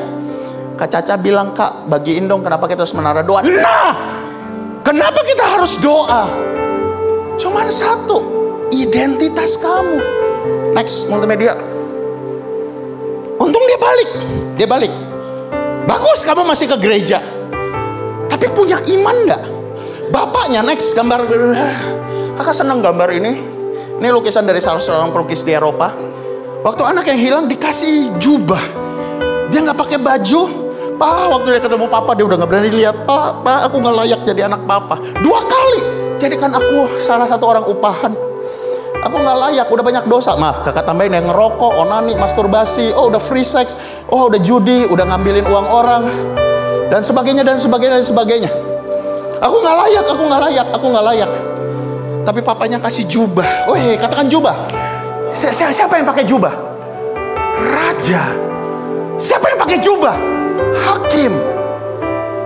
Kak Caca bilang, Kak, bagiin dong kenapa kita harus menara doa. Nah, kenapa kita harus doa? Cuman satu, identitas kamu. Next, multimedia. Untung dia balik. Bagus, kamu masih ke gereja. Tapi punya iman gak? Bapaknya, next, gambar. Kakak senang gambar ini. Ini lukisan dari salah seorang pelukis di Eropa. Waktu anak yang hilang dikasih jubah. Dia gak pakai baju. Pak, waktu dia ketemu papa, dia udah gak berani lihat. Pak, aku gak layak jadi anak papa. 2 kali, jadikan aku salah satu orang upahan. Aku gak layak, udah banyak dosa. Maaf, kakak tambahin yang ngerokok, onani, masturbasi. Oh, udah free sex. Oh, udah judi, udah ngambilin uang orang. Dan sebagainya. Aku gak layak. Tapi papanya kasih jubah. Weh, katakan jubah. Siapa yang pakai jubah? Raja. Siapa yang pakai jubah? Hakim.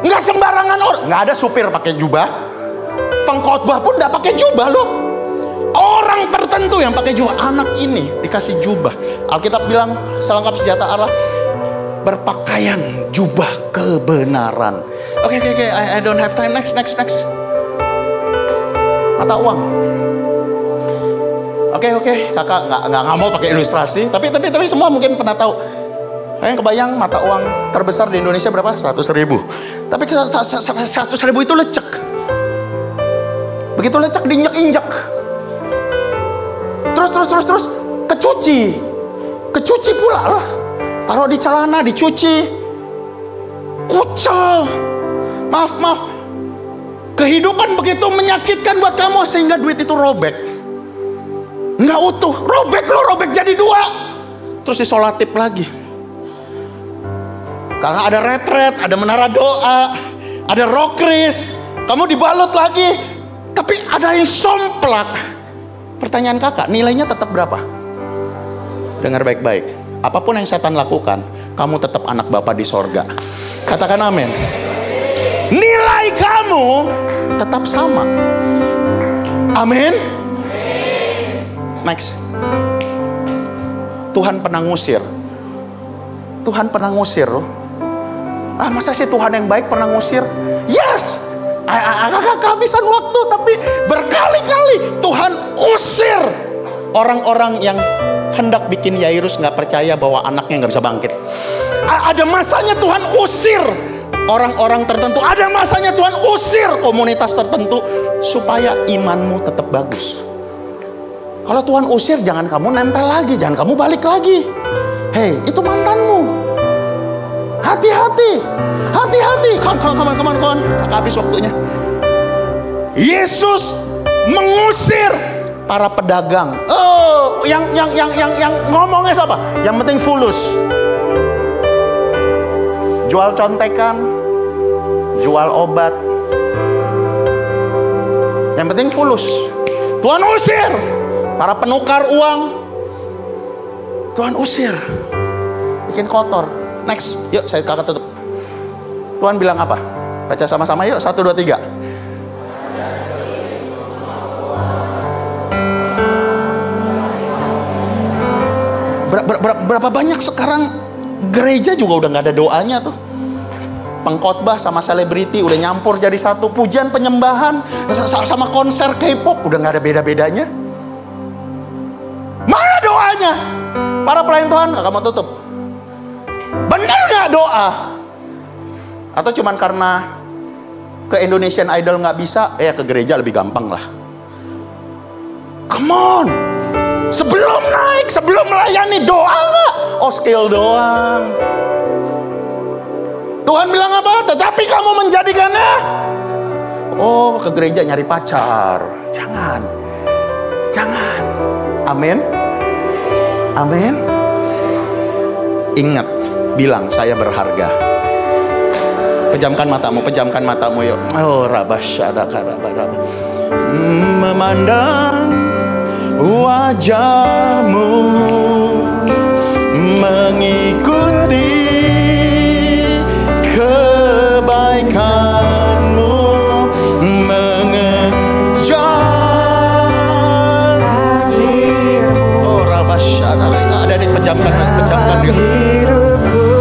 Nggak sembarangan orang. Nggak ada supir pakai jubah. Pengkhotbah pun nggak pakai jubah loh. Orang tertentu yang pakai jubah. Anak ini dikasih jubah. Alkitab bilang selengkap senjata Allah berpakaian jubah kebenaran. Oke. I don't have time. Next. Mata uang. Oke. Kakak nggak mau pakai ilustrasi. Tapi semua mungkin pernah tahu. Kalian kebayang mata uang terbesar di Indonesia berapa? 100.000. Tapi 100.000 itu lecek. Begitu lecek diinjak-injak. Terus kecuci pula lah. Taruh di celana, dicuci. Kucel. Maaf. Kehidupan begitu menyakitkan buat kamu sehingga duit itu robek. Nggak utuh. Robek jadi 2. Terus isolatif lagi. Karena ada retret, ada menara doa, ada rokris, kamu dibalut lagi, tapi ada yang somplak. Pertanyaan kakak, nilainya tetap berapa? Dengar baik-baik, apapun yang setan lakukan, kamu tetap anak Bapa di sorga. Katakan amin. Nilai kamu tetap sama. Amin. Next. Tuhan pernah ngusir loh. Masa sih Tuhan yang baik pernah ngusir? Yes. Kehabisan waktu, tapi berkali-kali Tuhan usir orang-orang yang hendak bikin Yairus gak percaya bahwa anaknya gak bisa bangkit. Ada masanya Tuhan usir orang-orang tertentu. Ada masanya Tuhan usir komunitas tertentu supaya imanmu tetap bagus. Kalau Tuhan usir, jangan kamu nempel lagi, jangan kamu balik lagi. Hei, itu mantanmu. Hati-hati. Come on. Kakak habis waktunya. Yesus mengusir para pedagang. Oh, yang ngomongnya siapa? Yang penting fulus. Jual contekan, jual obat. Yang penting fulus. Tuhan usir para penukar uang. Tuhan usir. Bikin kotor. Next, yuk saya kakak tutup. Tuhan bilang apa? Baca sama-sama yuk, 1, 2, 3. Berapa banyak sekarang gereja juga udah gak ada doanya tuh. Pengkhotbah sama selebriti udah nyampur jadi satu. Pujian penyembahan sama konser K-pop udah gak ada beda-bedanya. Mana doanya? Para pelayan Tuhan, kakak mau tutup. Benar gak doa? Atau cuman karena ke Indonesian Idol gak bisa, ke gereja lebih gampang lah. Come on. Sebelum naik, sebelum melayani, doa gak? Oh, skill doang. Tuhan bilang apa? Tetapi kamu menjadikannya, oh, ke gereja nyari pacar. Jangan. Amin. Ingat, bilang saya berharga. Pejamkan matamu yuk. Oh, rabasyadakarabadab. Memandang wajahmu, mengikuti kebaikanmu, mengejar hadirmu. Oh, rabasyadakarabadab. Ada pejamkan yuk.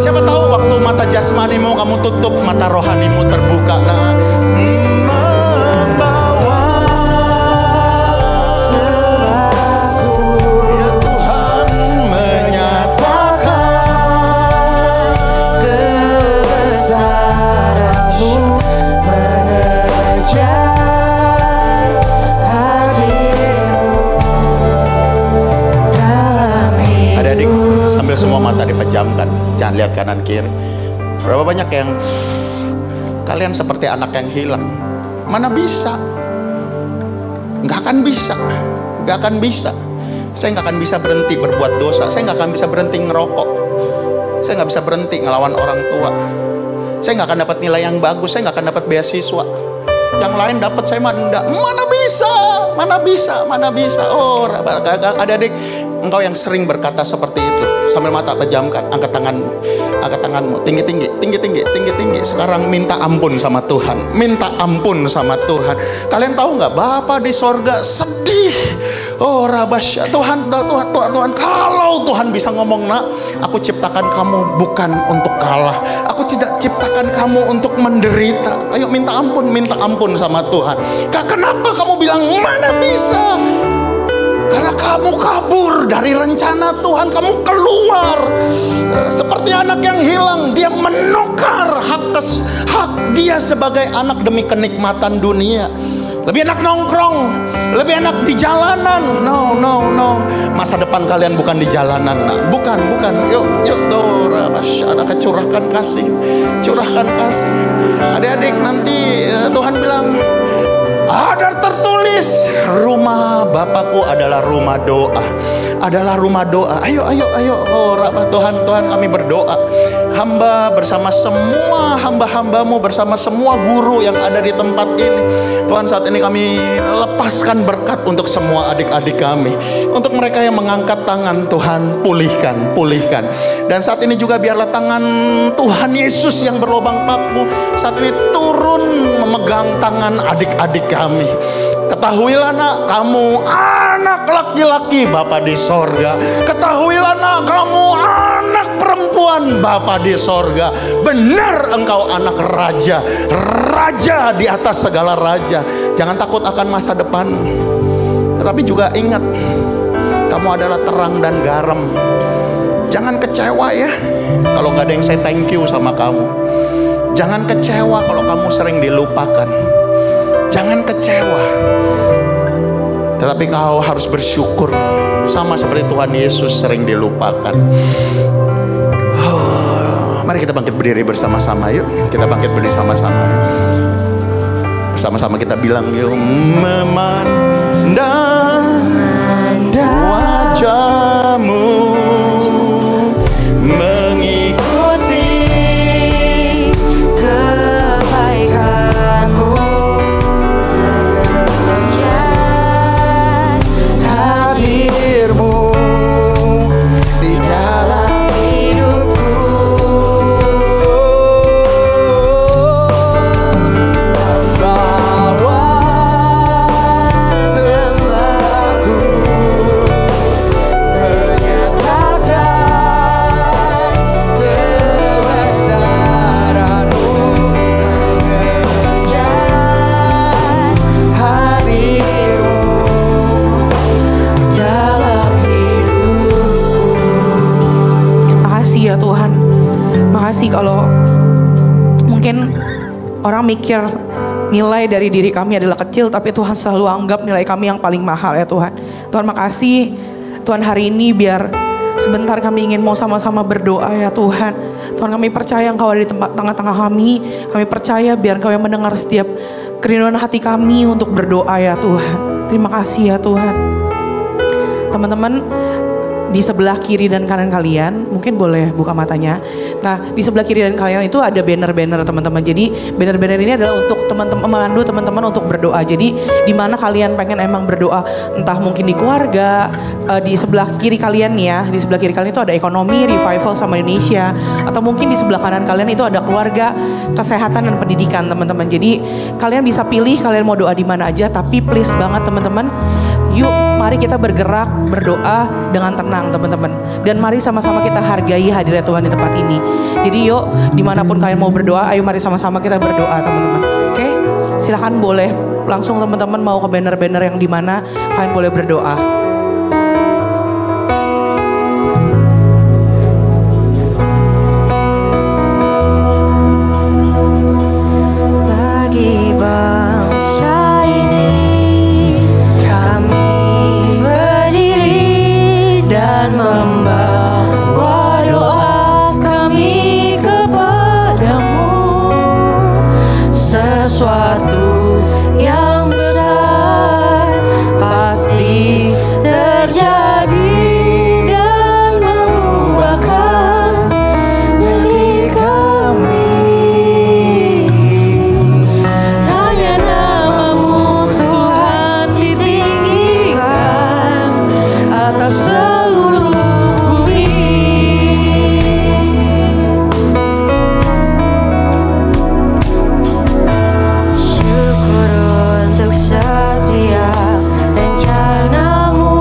Siapa tahu waktu mata jasmanimu kamu tutup, mata rohanimu terbuka. Nah, membawa sebabku, ya Tuhan, menyatakan kebesaran-Mu, mengejar hadir-Mu dalam hidup. Adik-adik, sambil semua mata dipejamkan, jangan lihat kanan kiri. Berapa banyak yang kalian seperti anak yang hilang? Mana bisa? Nggak akan bisa. Saya nggak akan bisa berhenti berbuat dosa. Saya nggak akan bisa berhenti ngerokok. Saya nggak bisa berhenti ngelawan orang tua. Saya nggak akan dapat nilai yang bagus. Saya nggak akan dapat beasiswa. Yang lain dapat, saya mah enggak. Mana bisa. Oh, adik-adik, engkau yang sering berkata seperti itu, sambil mata pejamkan, angkat tanganmu, tinggi. Sekarang minta ampun sama Tuhan. Kalian tahu nggak, Bapa di sorga sedih. Oh, rabasya, Tuhan, kalau Tuhan bisa ngomong, nak, aku ciptakan kamu bukan untuk kalah. Aku tidak ciptakan kamu untuk menderita. Ayo minta ampun sama Tuhan. Kenapa kamu bilang mana bisa? Karena kamu kabur dari rencana Tuhan. Kamu keluar seperti anak yang hilang. Dia menukar hak dia sebagai anak demi kenikmatan dunia. Lebih enak nongkrong, lebih enak di jalanan. No. Masa depan kalian bukan di jalanan, nah. Bukan. Yuk, curahkan kasih. Adik-adik, nanti Tuhan bilang, ada tertulis, rumah Bapakku adalah rumah doa. Ayo. Oh, Tuhan, kami berdoa. Hamba bersama semua hamba-hambamu, bersama semua guru yang ada di tempat ini. Tuhan, saat ini kami lepaskan berkat untuk semua adik-adik kami. Untuk mereka yang mengangkat tangan, Tuhan, pulihkan. Dan saat ini juga biarlah tangan Tuhan Yesus yang berlubang paku saat ini turun memegang tangan adik-adik kami. Ketahuilah, nak, kamu anak laki-laki Bapa di sorga. Ketahuilah, nak, kamu anak perempuan Bapa di sorga. Benar engkau anak raja di atas segala raja. Jangan takut akan masa depan, tetapi juga ingat, kamu adalah terang dan garam. Jangan kecewa ya kalau nggak ada yang say thank you sama kamu. Jangan kecewa kalau kamu sering dilupakan. Jangan kecewa, tetapi kau harus bersyukur, sama seperti Tuhan Yesus sering dilupakan. Mari kita bangkit berdiri bersama-sama, yuk. Kita bangkit berdiri sama-sama. Bersama-sama kita bilang, yuk. Memandang wajahmu, mengikuti kebaikanmu, hadirmu di dalam hidupku. Membawa sebabku, menyatakan kebesaran-Mu, mengejar hadir-Mu dalam hidupku. Makasih ya Tuhan. Makasih kalau mungkin orang mikir nilai dari diri kami adalah kecil, tapi Tuhan selalu anggap nilai kami yang paling mahal ya Tuhan. Tuhan makasih Tuhan, hari ini biar sebentar kami ingin mau sama-sama berdoa ya Tuhan. Tuhan, kami percaya Engkau ada di tengah-tengah kami. Kami percaya biar Engkau yang mendengar setiap kerinduan hati kami untuk berdoa ya Tuhan. Terima kasih ya Tuhan. Teman-teman, di sebelah kiri dan kanan kalian, mungkin boleh buka matanya. Nah, di sebelah kiri dan kalian itu ada banner-banner teman-teman. Jadi banner-banner ini adalah untuk teman-teman, memandu teman-teman untuk berdoa. Jadi di mana kalian pengen emang berdoa, entah mungkin di keluarga, di sebelah kiri kalian nih ya, di sebelah kiri kalian itu ada ekonomi, revival sama Indonesia, atau mungkin di sebelah kanan kalian itu ada keluarga, kesehatan dan pendidikan teman-teman. Jadi kalian bisa pilih kalian mau doa di mana aja, tapi please banget teman-teman, yuk mari kita bergerak berdoa dengan tenang teman-teman, dan mari sama-sama kita hargai hadirat Tuhan di tempat ini. Jadi yuk dimanapun kalian mau berdoa, ayo mari sama-sama kita berdoa teman-teman. Oke, silakan boleh langsung teman-teman mau ke banner-banner yang di mana kalian boleh berdoa. Bagi bangsa ini kami berdiri dan membawa doa kami kepadamu. Sesuatu yang besar pasti terjadi dan mengubahkan negeri kami. Hanya namamu Tuhan ditinggikan atas seluruh bumi. Syukur untuk setiap rencanamu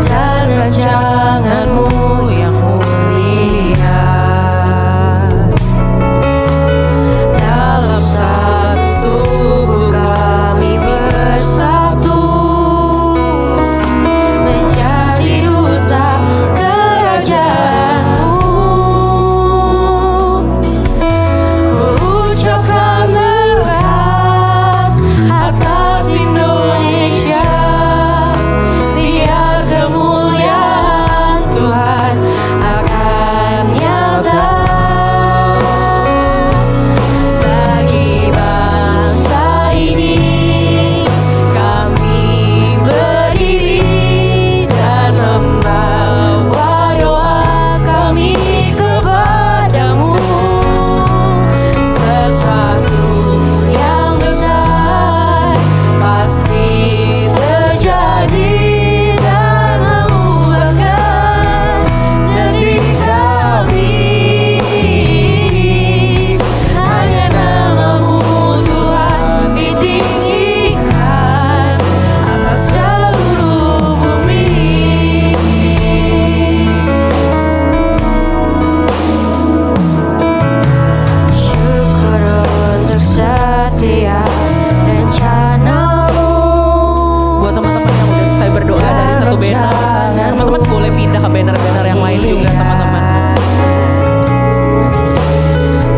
dan rancanganmu yang mulia. Dalam satu tubuh kami bersatu menjadi duta kerajaanmu. Ku ucapkan berkat atas Indonesia, biar kemuliaan Tuhan akan nyata. Bagi bangsa ini kami berdiri dan membawa doa kami kepadamu. Sesuatu yang besar pasti terjadi dan mengubahkan negeri kami. Hanya namamu Tuhan ditinggikan atas seluruh bumi. Syukur untuk setiap rencanamu. Buat teman-teman yang udah selesai berdoa dari satu banner, teman-teman boleh pindah ke banner-banner yang lain juga teman-teman.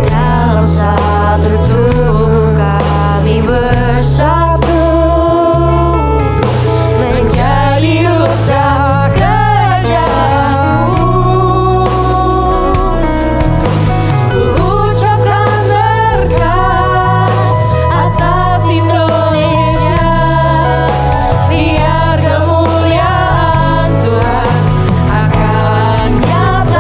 Dalam satu tubuh kami bersatu menjadi duta kerajaanmu. Ku ucapkan berkat atas Indonesia, biar kemuliaan Tuhan akan nyata.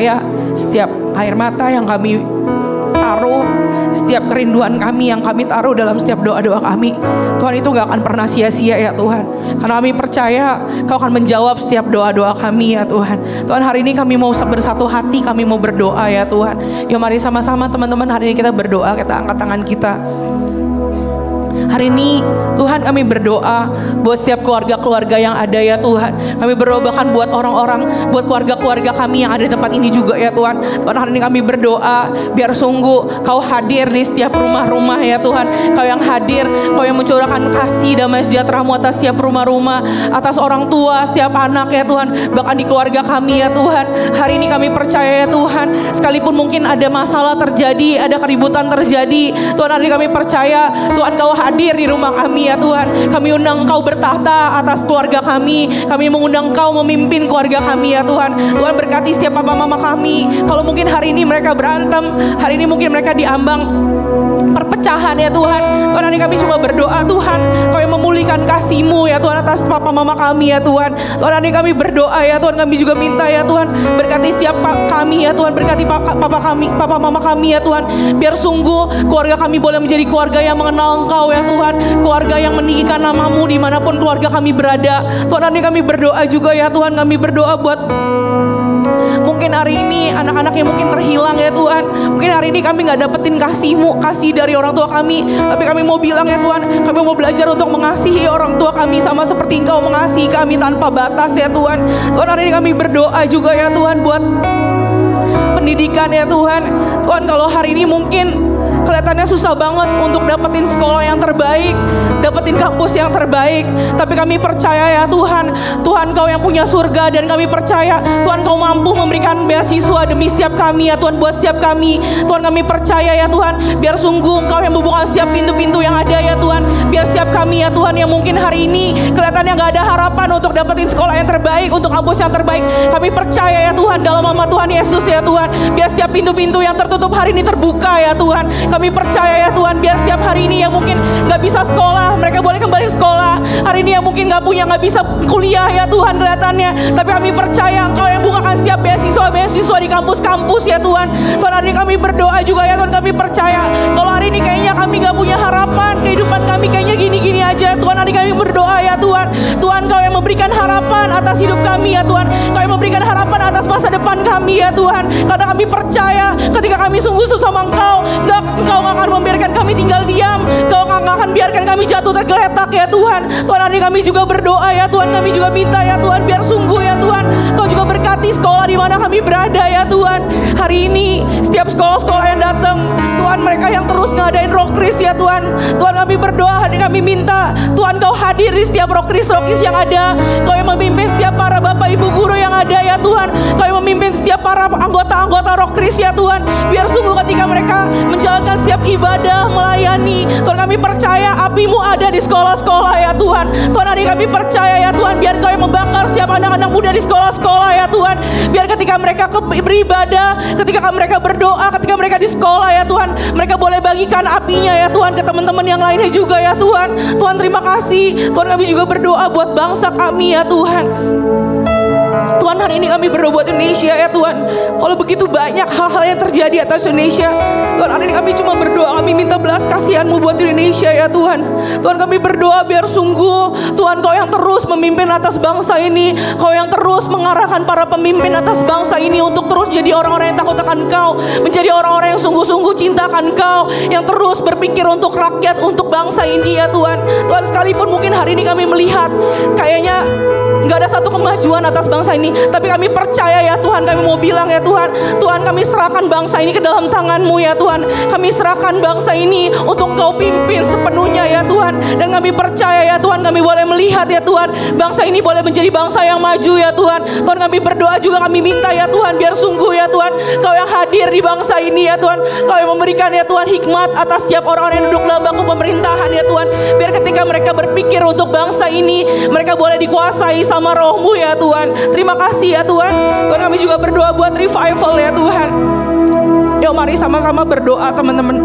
percaya setiap air mata yang kami taruh, setiap kerinduan kami yang kami taruh dalam setiap doa-doa kami, Tuhan, itu gak akan pernah sia-sia ya Tuhan. Karena kami percaya Kau akan menjawab setiap doa-doa kami ya Tuhan. Tuhan, hari ini kami mau bersatu hati, kami mau berdoa ya Tuhan. Yuk mari sama-sama teman-teman, hari ini kita berdoa, kita angkat tangan kita. Hari ini Tuhan, kami berdoa buat setiap keluarga-keluarga yang ada ya Tuhan. Kami berdoa bahkan buat orang-orang, buat keluarga-keluarga kami yang ada di tempat ini juga ya Tuhan. Tuhan, hari ini kami berdoa biar sungguh Kau hadir di setiap rumah-rumah ya Tuhan. Kau yang hadir, Kau yang mencurahkan kasih damai sejahtera-Mu atas setiap rumah-rumah, atas orang tua, setiap anak ya Tuhan, bahkan di keluarga kami ya Tuhan. Hari ini kami percaya ya Tuhan, sekalipun mungkin ada masalah terjadi, ada keributan terjadi, Tuhan, hari ini kami percaya Tuhan Kau hadir di rumah kami ya Tuhan. Kami undang Kau bertahta atas keluarga kami. Kami mengundang Kau memimpin keluarga kami ya Tuhan. Tuhan, berkati setiap papa mama kami. Kalau mungkin hari ini mereka berantem, hari ini mungkin mereka diambang perpecahan ya Tuhan. Tuhan, hari ini kami cuma berdoa Tuhan, Kau yang memulihkan kasih-Mu ya Tuhan atas papa mama kami ya Tuhan. Tuhan, hari ini kami berdoa ya Tuhan, kami juga minta ya Tuhan, berkati setiap kami ya Tuhan, berkati papa mama kami ya Tuhan. Biar sungguh keluarga kami boleh menjadi keluarga yang mengenal Engkau ya Tuhan, keluarga yang meninggikan nama-Mu dimanapun keluarga kami berada. Tuhan, hari ini kami berdoa juga ya Tuhan, kami berdoa buat mungkin hari ini anak-anak yang mungkin terhilang ya Tuhan. Mungkin hari ini kami gak dapetin kasih-Mu, kasih dari orang tua kami, tapi kami mau bilang ya Tuhan, kami mau belajar untuk mengasihi orang tua kami sama seperti Engkau mengasihi kami tanpa batas ya Tuhan. Tuhan, hari ini kami berdoa juga ya Tuhan buat pendidikan ya Tuhan. Tuhan, kalau hari ini mungkin kelihatannya susah banget untuk dapetin sekolah yang terbaik, dapetin kampus yang terbaik, tapi kami percaya ya Tuhan, Tuhan Kau yang punya surga, dan kami percaya Tuhan Kau mampu memberikan beasiswa demi setiap kami ya Tuhan, buat setiap kami. Tuhan, kami percaya ya Tuhan, biar sungguh Kau yang membuka setiap pintu-pintu yang ada ya Tuhan. Biar setiap kami ya Tuhan yang mungkin hari ini kelihatannya gak ada harapan untuk dapetin sekolah yang terbaik, untuk kampus yang terbaik, kami percaya ya Tuhan dalam nama Tuhan Yesus ya Tuhan, biar setiap pintu-pintu yang tertutup hari ini terbuka ya Tuhan. Kami percaya ya Tuhan, biar setiap hari ini yang mungkin gak bisa sekolah, mereka boleh kembali sekolah. Hari ini yang mungkin gak bisa kuliah ya Tuhan kelihatannya, tapi kami percaya Engkau yang bukakan setiap beasiswa di kampus-kampus ya Tuhan. Tuhan, hari ini kami berdoa juga ya Tuhan, kami percaya kalau hari ini kayaknya kami gak punya harapan, kehidupan kami kayaknya gini-gini aja. Tuhan, hari ini kami berdoa ya Tuhan, Tuhan Kau yang memberikan harapan atas hidup kami ya Tuhan. Kau yang memberikan harapan atas masa depan kami ya Tuhan. Karena kami percaya ketika kami sungguh-sungguh sama Engkau gak akan membiarkan kami tinggal diam. Kau gak akan biarkan kami jatuh tergeletak ya Tuhan. Tuhan, hari ini kami juga berdoa ya Tuhan, kami juga minta ya Tuhan, biar sungguh ya Tuhan Kau juga berkati sekolah di mana kami berada ya Tuhan. Hari ini setiap sekolah-sekolah yang datang Tuhan, mereka yang terus ngadain rockris ya Tuhan. Tuhan, kami berdoa, hari ini kami minta Tuhan Kau hadir di setiap rockris yang ada. Kau yang memimpin setiap para bapak ibu guru yang ada ya Tuhan. Kau yang memimpin setiap para anggota-anggota rockris ya Tuhan. Biar sungguh ketika mereka menjalankan setiap ibadah, melayani, Tuhan, kami percaya api-Mu ada di sekolah-sekolah ya Tuhan. Tuhan, hari ini kami percaya ya Tuhan, biar Kau yang membakar setiap anak-anak muda di sekolah-sekolah ya Tuhan. Biar ketika mereka beribadah, ketika mereka berdoa, ketika mereka di sekolah ya Tuhan, mereka boleh bagikan apinya ya Tuhan ke teman-teman yang lainnya juga ya Tuhan. Tuhan, terima kasih. Tuhan, kami juga berdoa buat bangsa kami ya Tuhan. Tuhan, hari ini kami berdoa buat Indonesia ya Tuhan. Kalau begitu banyak hal-hal yang terjadi atas Indonesia, Tuhan, hari ini kami cuma berdoa, kami minta belas kasihan-Mu buat Indonesia ya Tuhan. Tuhan, kami berdoa biar sungguh Tuhan Kau yang terus memimpin atas bangsa ini. Kau yang terus mengarahkan para pemimpin atas bangsa ini untuk terus jadi orang-orang yang takut akan Kau, menjadi orang-orang yang sungguh-sungguh cintakan Kau, yang terus berpikir untuk rakyat, untuk bangsa ini ya Tuhan. Tuhan, sekalipun mungkin hari ini kami melihat kayaknya gak ada satu kemajuan atas bangsa ini, tapi kami percaya ya Tuhan, kami mau bilang ya Tuhan, Tuhan, kami serahkan bangsa ini ke dalam tangan-Mu ya Tuhan. Kami serahkan bangsa ini untuk Kau pimpin sepenuhnya ya Tuhan. Dan kami percaya ya Tuhan, kami boleh melihat ya Tuhan, bangsa ini boleh menjadi bangsa yang maju ya Tuhan. Tuhan, kami berdoa juga, kami minta ya Tuhan, biar sungguh ya Tuhan, Kau yang hadir di bangsa ini ya Tuhan. Kau yang memberikan ya Tuhan hikmat atas setiap orang-orang yang duduk dalam bangku pemerintahan ya Tuhan. Biar ketika mereka berpikir untuk bangsa ini, mereka boleh dikuasai sama Roh-Mu ya Tuhan. Terima kasih ya Tuhan. Tuhan, kami juga berdoa buat revival ya Tuhan. Yuk mari sama-sama berdoa teman-teman.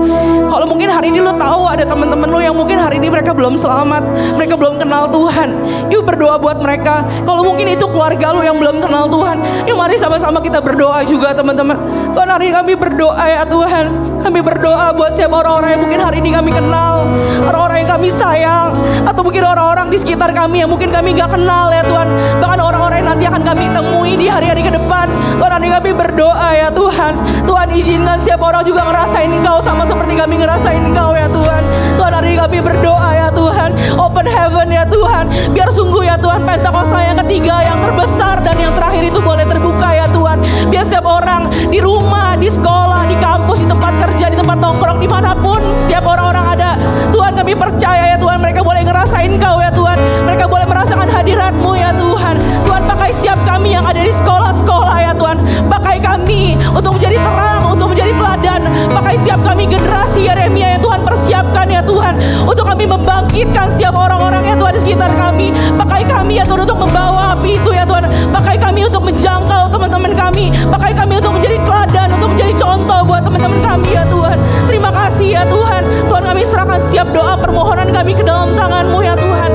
Kalau mungkin hari ini lo tahu ada teman-teman lo yang mungkin hari ini mereka belum selamat, mereka belum kenal Tuhan. Yuk berdoa buat mereka. Kalau mungkin itu keluarga lo yang belum kenal Tuhan, yuk mari sama-sama kita berdoa juga teman-teman. Tuhan, hari ini kami berdoa ya Tuhan. Kami berdoa buat setiap orang-orang yang mungkin hari ini kami kenal, orang-orang yang kami sayang, atau mungkin orang-orang di sekitar kami yang mungkin kami gak kenal ya Tuhan. Bahkan orang-orang yang nanti akan kami temui di hari-hari ke depan. Tuhan, hari ini kami berdoa ya Tuhan. Tuhan, izinkan setiap orang juga ngerasain Engkau sama seperti kami ngerasain Engkau ya Tuhan. Tuhan, hari ini kami berdoa ya Tuhan. Open heaven ya Tuhan. Biar sungguh ya Tuhan, Pentakosta yang ketiga, yang terbesar dan yang terakhir itu boleh terbuka ya Tuhan. Biar setiap orang di rumah, di sekolah, di kampus, di tempat kerja, di tempat nongkrong, dimanapun setiap orang-orang ada, Tuhan, kami percaya ya Tuhan, mereka boleh ngerasain Kau ya Tuhan. Mereka boleh merasakan hadirat-Mu ya Tuhan. Tuhan, pakai setiap kami yang ada di sekolah-sekolah ya Tuhan. Pakai kami untuk menjadi terang, untuk menjadi teladan. Pakai setiap kami generasi Yeremia ya Tuhan. Persiapkan ya Tuhan untuk kami membangkitkan setiap orang-orang ya Tuhan di sekitar kami. Pakai kami ya Tuhan untuk membawa api itu ya Tuhan. Pakai kami untuk menjangkau teman-teman kami. Pakai kami untuk menjadi teladan, untuk menjadi contoh buat teman-teman kami ya Tuhan. Terima kasih ya Tuhan. Tuhan, kami serahkan setiap doa permohonan kami ke dalam tangan-Mu ya Tuhan.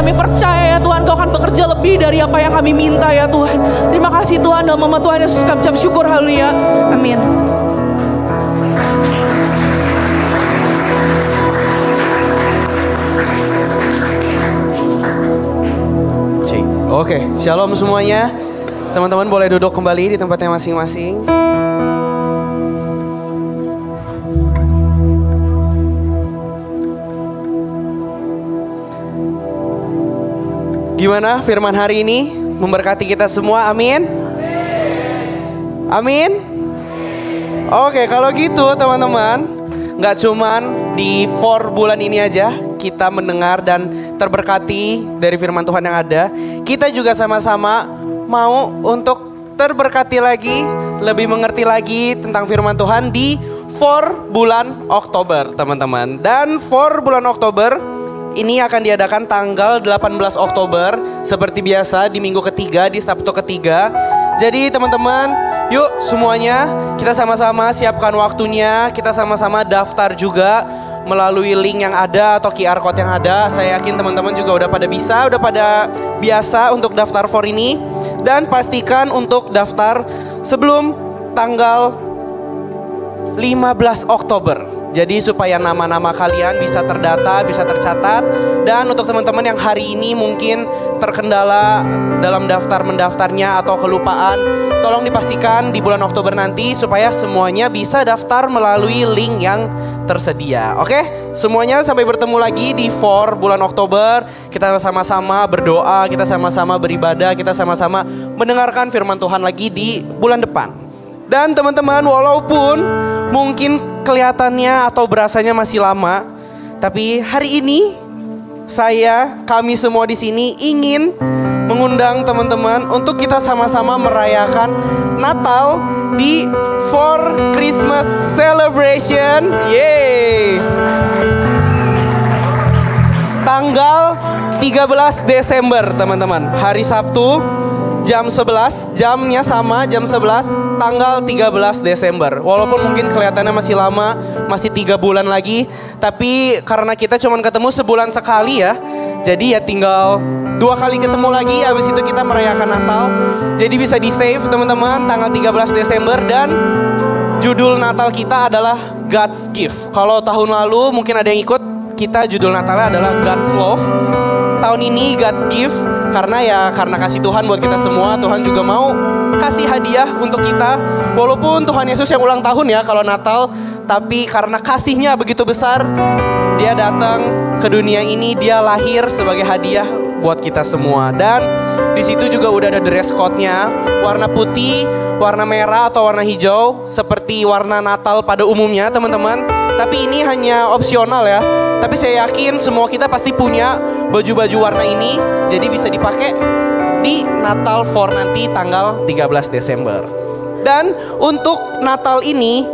Kami percaya ya Tuhan, Kau akan bekerja lebih dari apa yang kami minta ya Tuhan. Terima kasih Tuhan, dalam nama Tuhan Yesus kami ucap syukur, haleluya, amin. Oke, shalom semuanya. Teman-teman boleh duduk kembali di tempatnya masing-masing. Gimana firman hari ini memberkati kita semua, amin? Amin? Oke, kalau gitu teman-teman, gak cuman di 4 bulan ini aja kita mendengar dan terberkati dari firman Tuhan yang ada. Kita juga sama-sama mau untuk terberkati lagi, lebih mengerti lagi tentang firman Tuhan di 4 bulan Oktober teman-teman. Dan 4 bulan Oktober ini akan diadakan tanggal 18 Oktober seperti biasa di minggu ketiga, di Sabtu ketiga. Jadi teman-teman, yuk semuanya kita sama-sama siapkan waktunya. Kita sama-sama daftar juga melalui link yang ada atau QR code yang ada. Saya yakin teman-teman juga udah pada bisa, udah pada biasa untuk daftar for ini. Dan pastikan untuk daftar sebelum tanggal 15 Oktober. Jadi supaya nama-nama kalian bisa terdata, bisa tercatat. Dan untuk teman-teman yang hari ini mungkin terkendala dalam mendaftarnya atau kelupaan, tolong dipastikan di bulan Oktober nanti supaya semuanya bisa daftar melalui link yang tersedia. Oke? Semuanya sampai bertemu lagi di 4 bulan Oktober. Kita sama-sama berdoa, kita sama-sama beribadah, kita sama-sama mendengarkan firman Tuhan lagi di bulan depan. Dan teman-teman, walaupun mungkin kelihatannya atau berasanya masih lama, tapi hari ini kami semua di sini ingin mengundang teman-teman untuk kita sama-sama merayakan Natal di 4 Christmas Celebration. Yeay! Tanggal 13 Desember teman-teman, hari Sabtu. Jam 11, jamnya sama, jam 11, tanggal 13 Desember. Walaupun mungkin kelihatannya masih lama, masih 3 bulan lagi, tapi karena kita cuma ketemu sebulan sekali ya, jadi ya tinggal 2 kali ketemu lagi, habis itu kita merayakan Natal. Jadi bisa di save teman-teman, tanggal 13 Desember, dan judul Natal kita adalah God's Gift. Kalau tahun lalu mungkin ada yang ikut, kita judul Natalnya adalah God's Love. Tahun ini God's Gift, karena kasih Tuhan buat kita semua. Tuhan juga mau kasih hadiah untuk kita. Walaupun Tuhan Yesus yang ulang tahun ya kalau Natal, tapi karena kasihnya begitu besar, Dia datang ke dunia ini, Dia lahir sebagai hadiah buat kita semua. Dan di situ juga udah ada dress code-nya, warna putih, warna merah atau warna hijau, seperti warna Natal pada umumnya teman-teman. Tapi ini hanya opsional ya. Tapi saya yakin semua kita pasti punya baju-baju warna ini, jadi bisa dipakai di Natal 4 nanti tanggal 13 Desember. Dan untuk Natal ini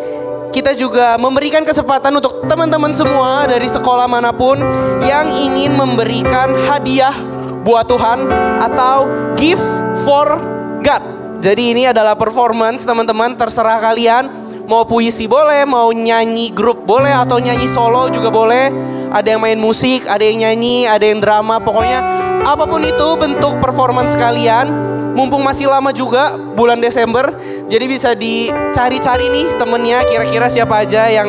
kita juga memberikan kesempatan untuk teman-teman semua dari sekolah manapun yang ingin memberikan hadiah buat Tuhan atau gift for God. Jadi ini adalah performance teman-teman, terserah kalian. Mau puisi boleh, mau nyanyi grup boleh, atau nyanyi solo juga boleh. Ada yang main musik, ada yang nyanyi, ada yang drama. Pokoknya apapun itu bentuk performance kalian. Mumpung masih lama juga bulan Desember, jadi bisa dicari-cari nih temennya kira-kira siapa aja yang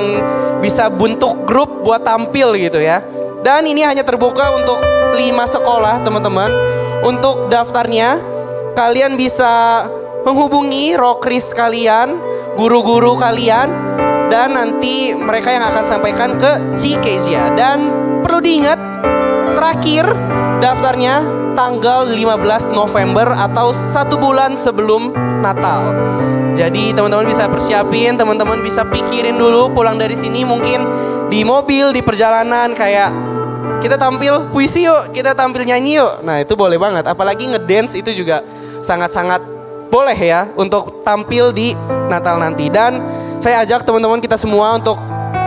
bisa bentuk grup buat tampil gitu ya. Dan ini hanya terbuka untuk 5 sekolah teman-teman. Untuk daftarnya kalian bisa menghubungi rokris kalian, guru-guru kalian, dan nanti mereka yang akan sampaikan ke Cikezia. Dan perlu diingat, terakhir daftarnya tanggal 15 November atau 1 bulan sebelum Natal. Jadi teman-teman bisa persiapin, teman-teman bisa pikirin dulu pulang dari sini mungkin di mobil, di perjalanan kayak kita tampil puisi yuk, kita tampil nyanyi yuk. Nah itu boleh banget, apalagi ngedance itu juga sangat-sangat boleh ya untuk tampil di Natal nanti. Dan saya ajak teman-teman kita semua untuk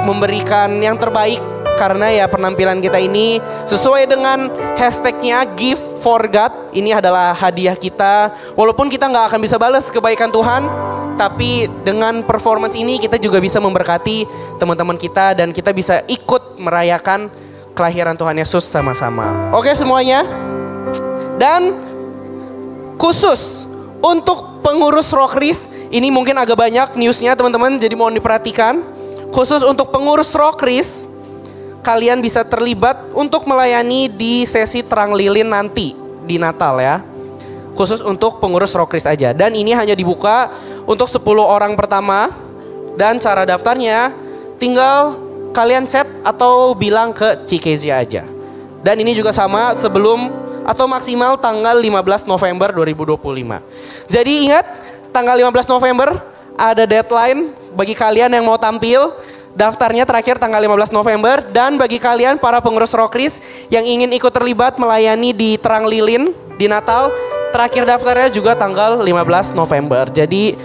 memberikan yang terbaik. Karena ya penampilan kita ini sesuai dengan hashtagnya Give for God. Ini adalah hadiah kita. Walaupun kita nggak akan bisa balas kebaikan Tuhan, tapi dengan performance ini kita juga bisa memberkati teman-teman kita. Dan kita bisa ikut merayakan kelahiran Tuhan Yesus sama-sama. Oke semuanya. Dan khusus untuk pengurus Rokris, ini mungkin agak banyak newsnya teman-teman, jadi mohon diperhatikan. Khusus untuk pengurus Rokris, kalian bisa terlibat untuk melayani di sesi terang lilin nanti di Natal ya. Khusus untuk pengurus Rokris aja. Dan ini hanya dibuka untuk 10 orang pertama. Dan cara daftarnya tinggal kalian chat atau bilang ke Cikezia aja. Dan ini juga sama sebelum atau maksimal tanggal 15 November 2025. Jadi ingat, tanggal 15 November ada deadline bagi kalian yang mau tampil. Daftarnya terakhir tanggal 15 November. Dan bagi kalian para pengurus Rokris yang ingin ikut terlibat melayani di terang lilin di Natal, terakhir daftarnya juga tanggal 15 November. Jadi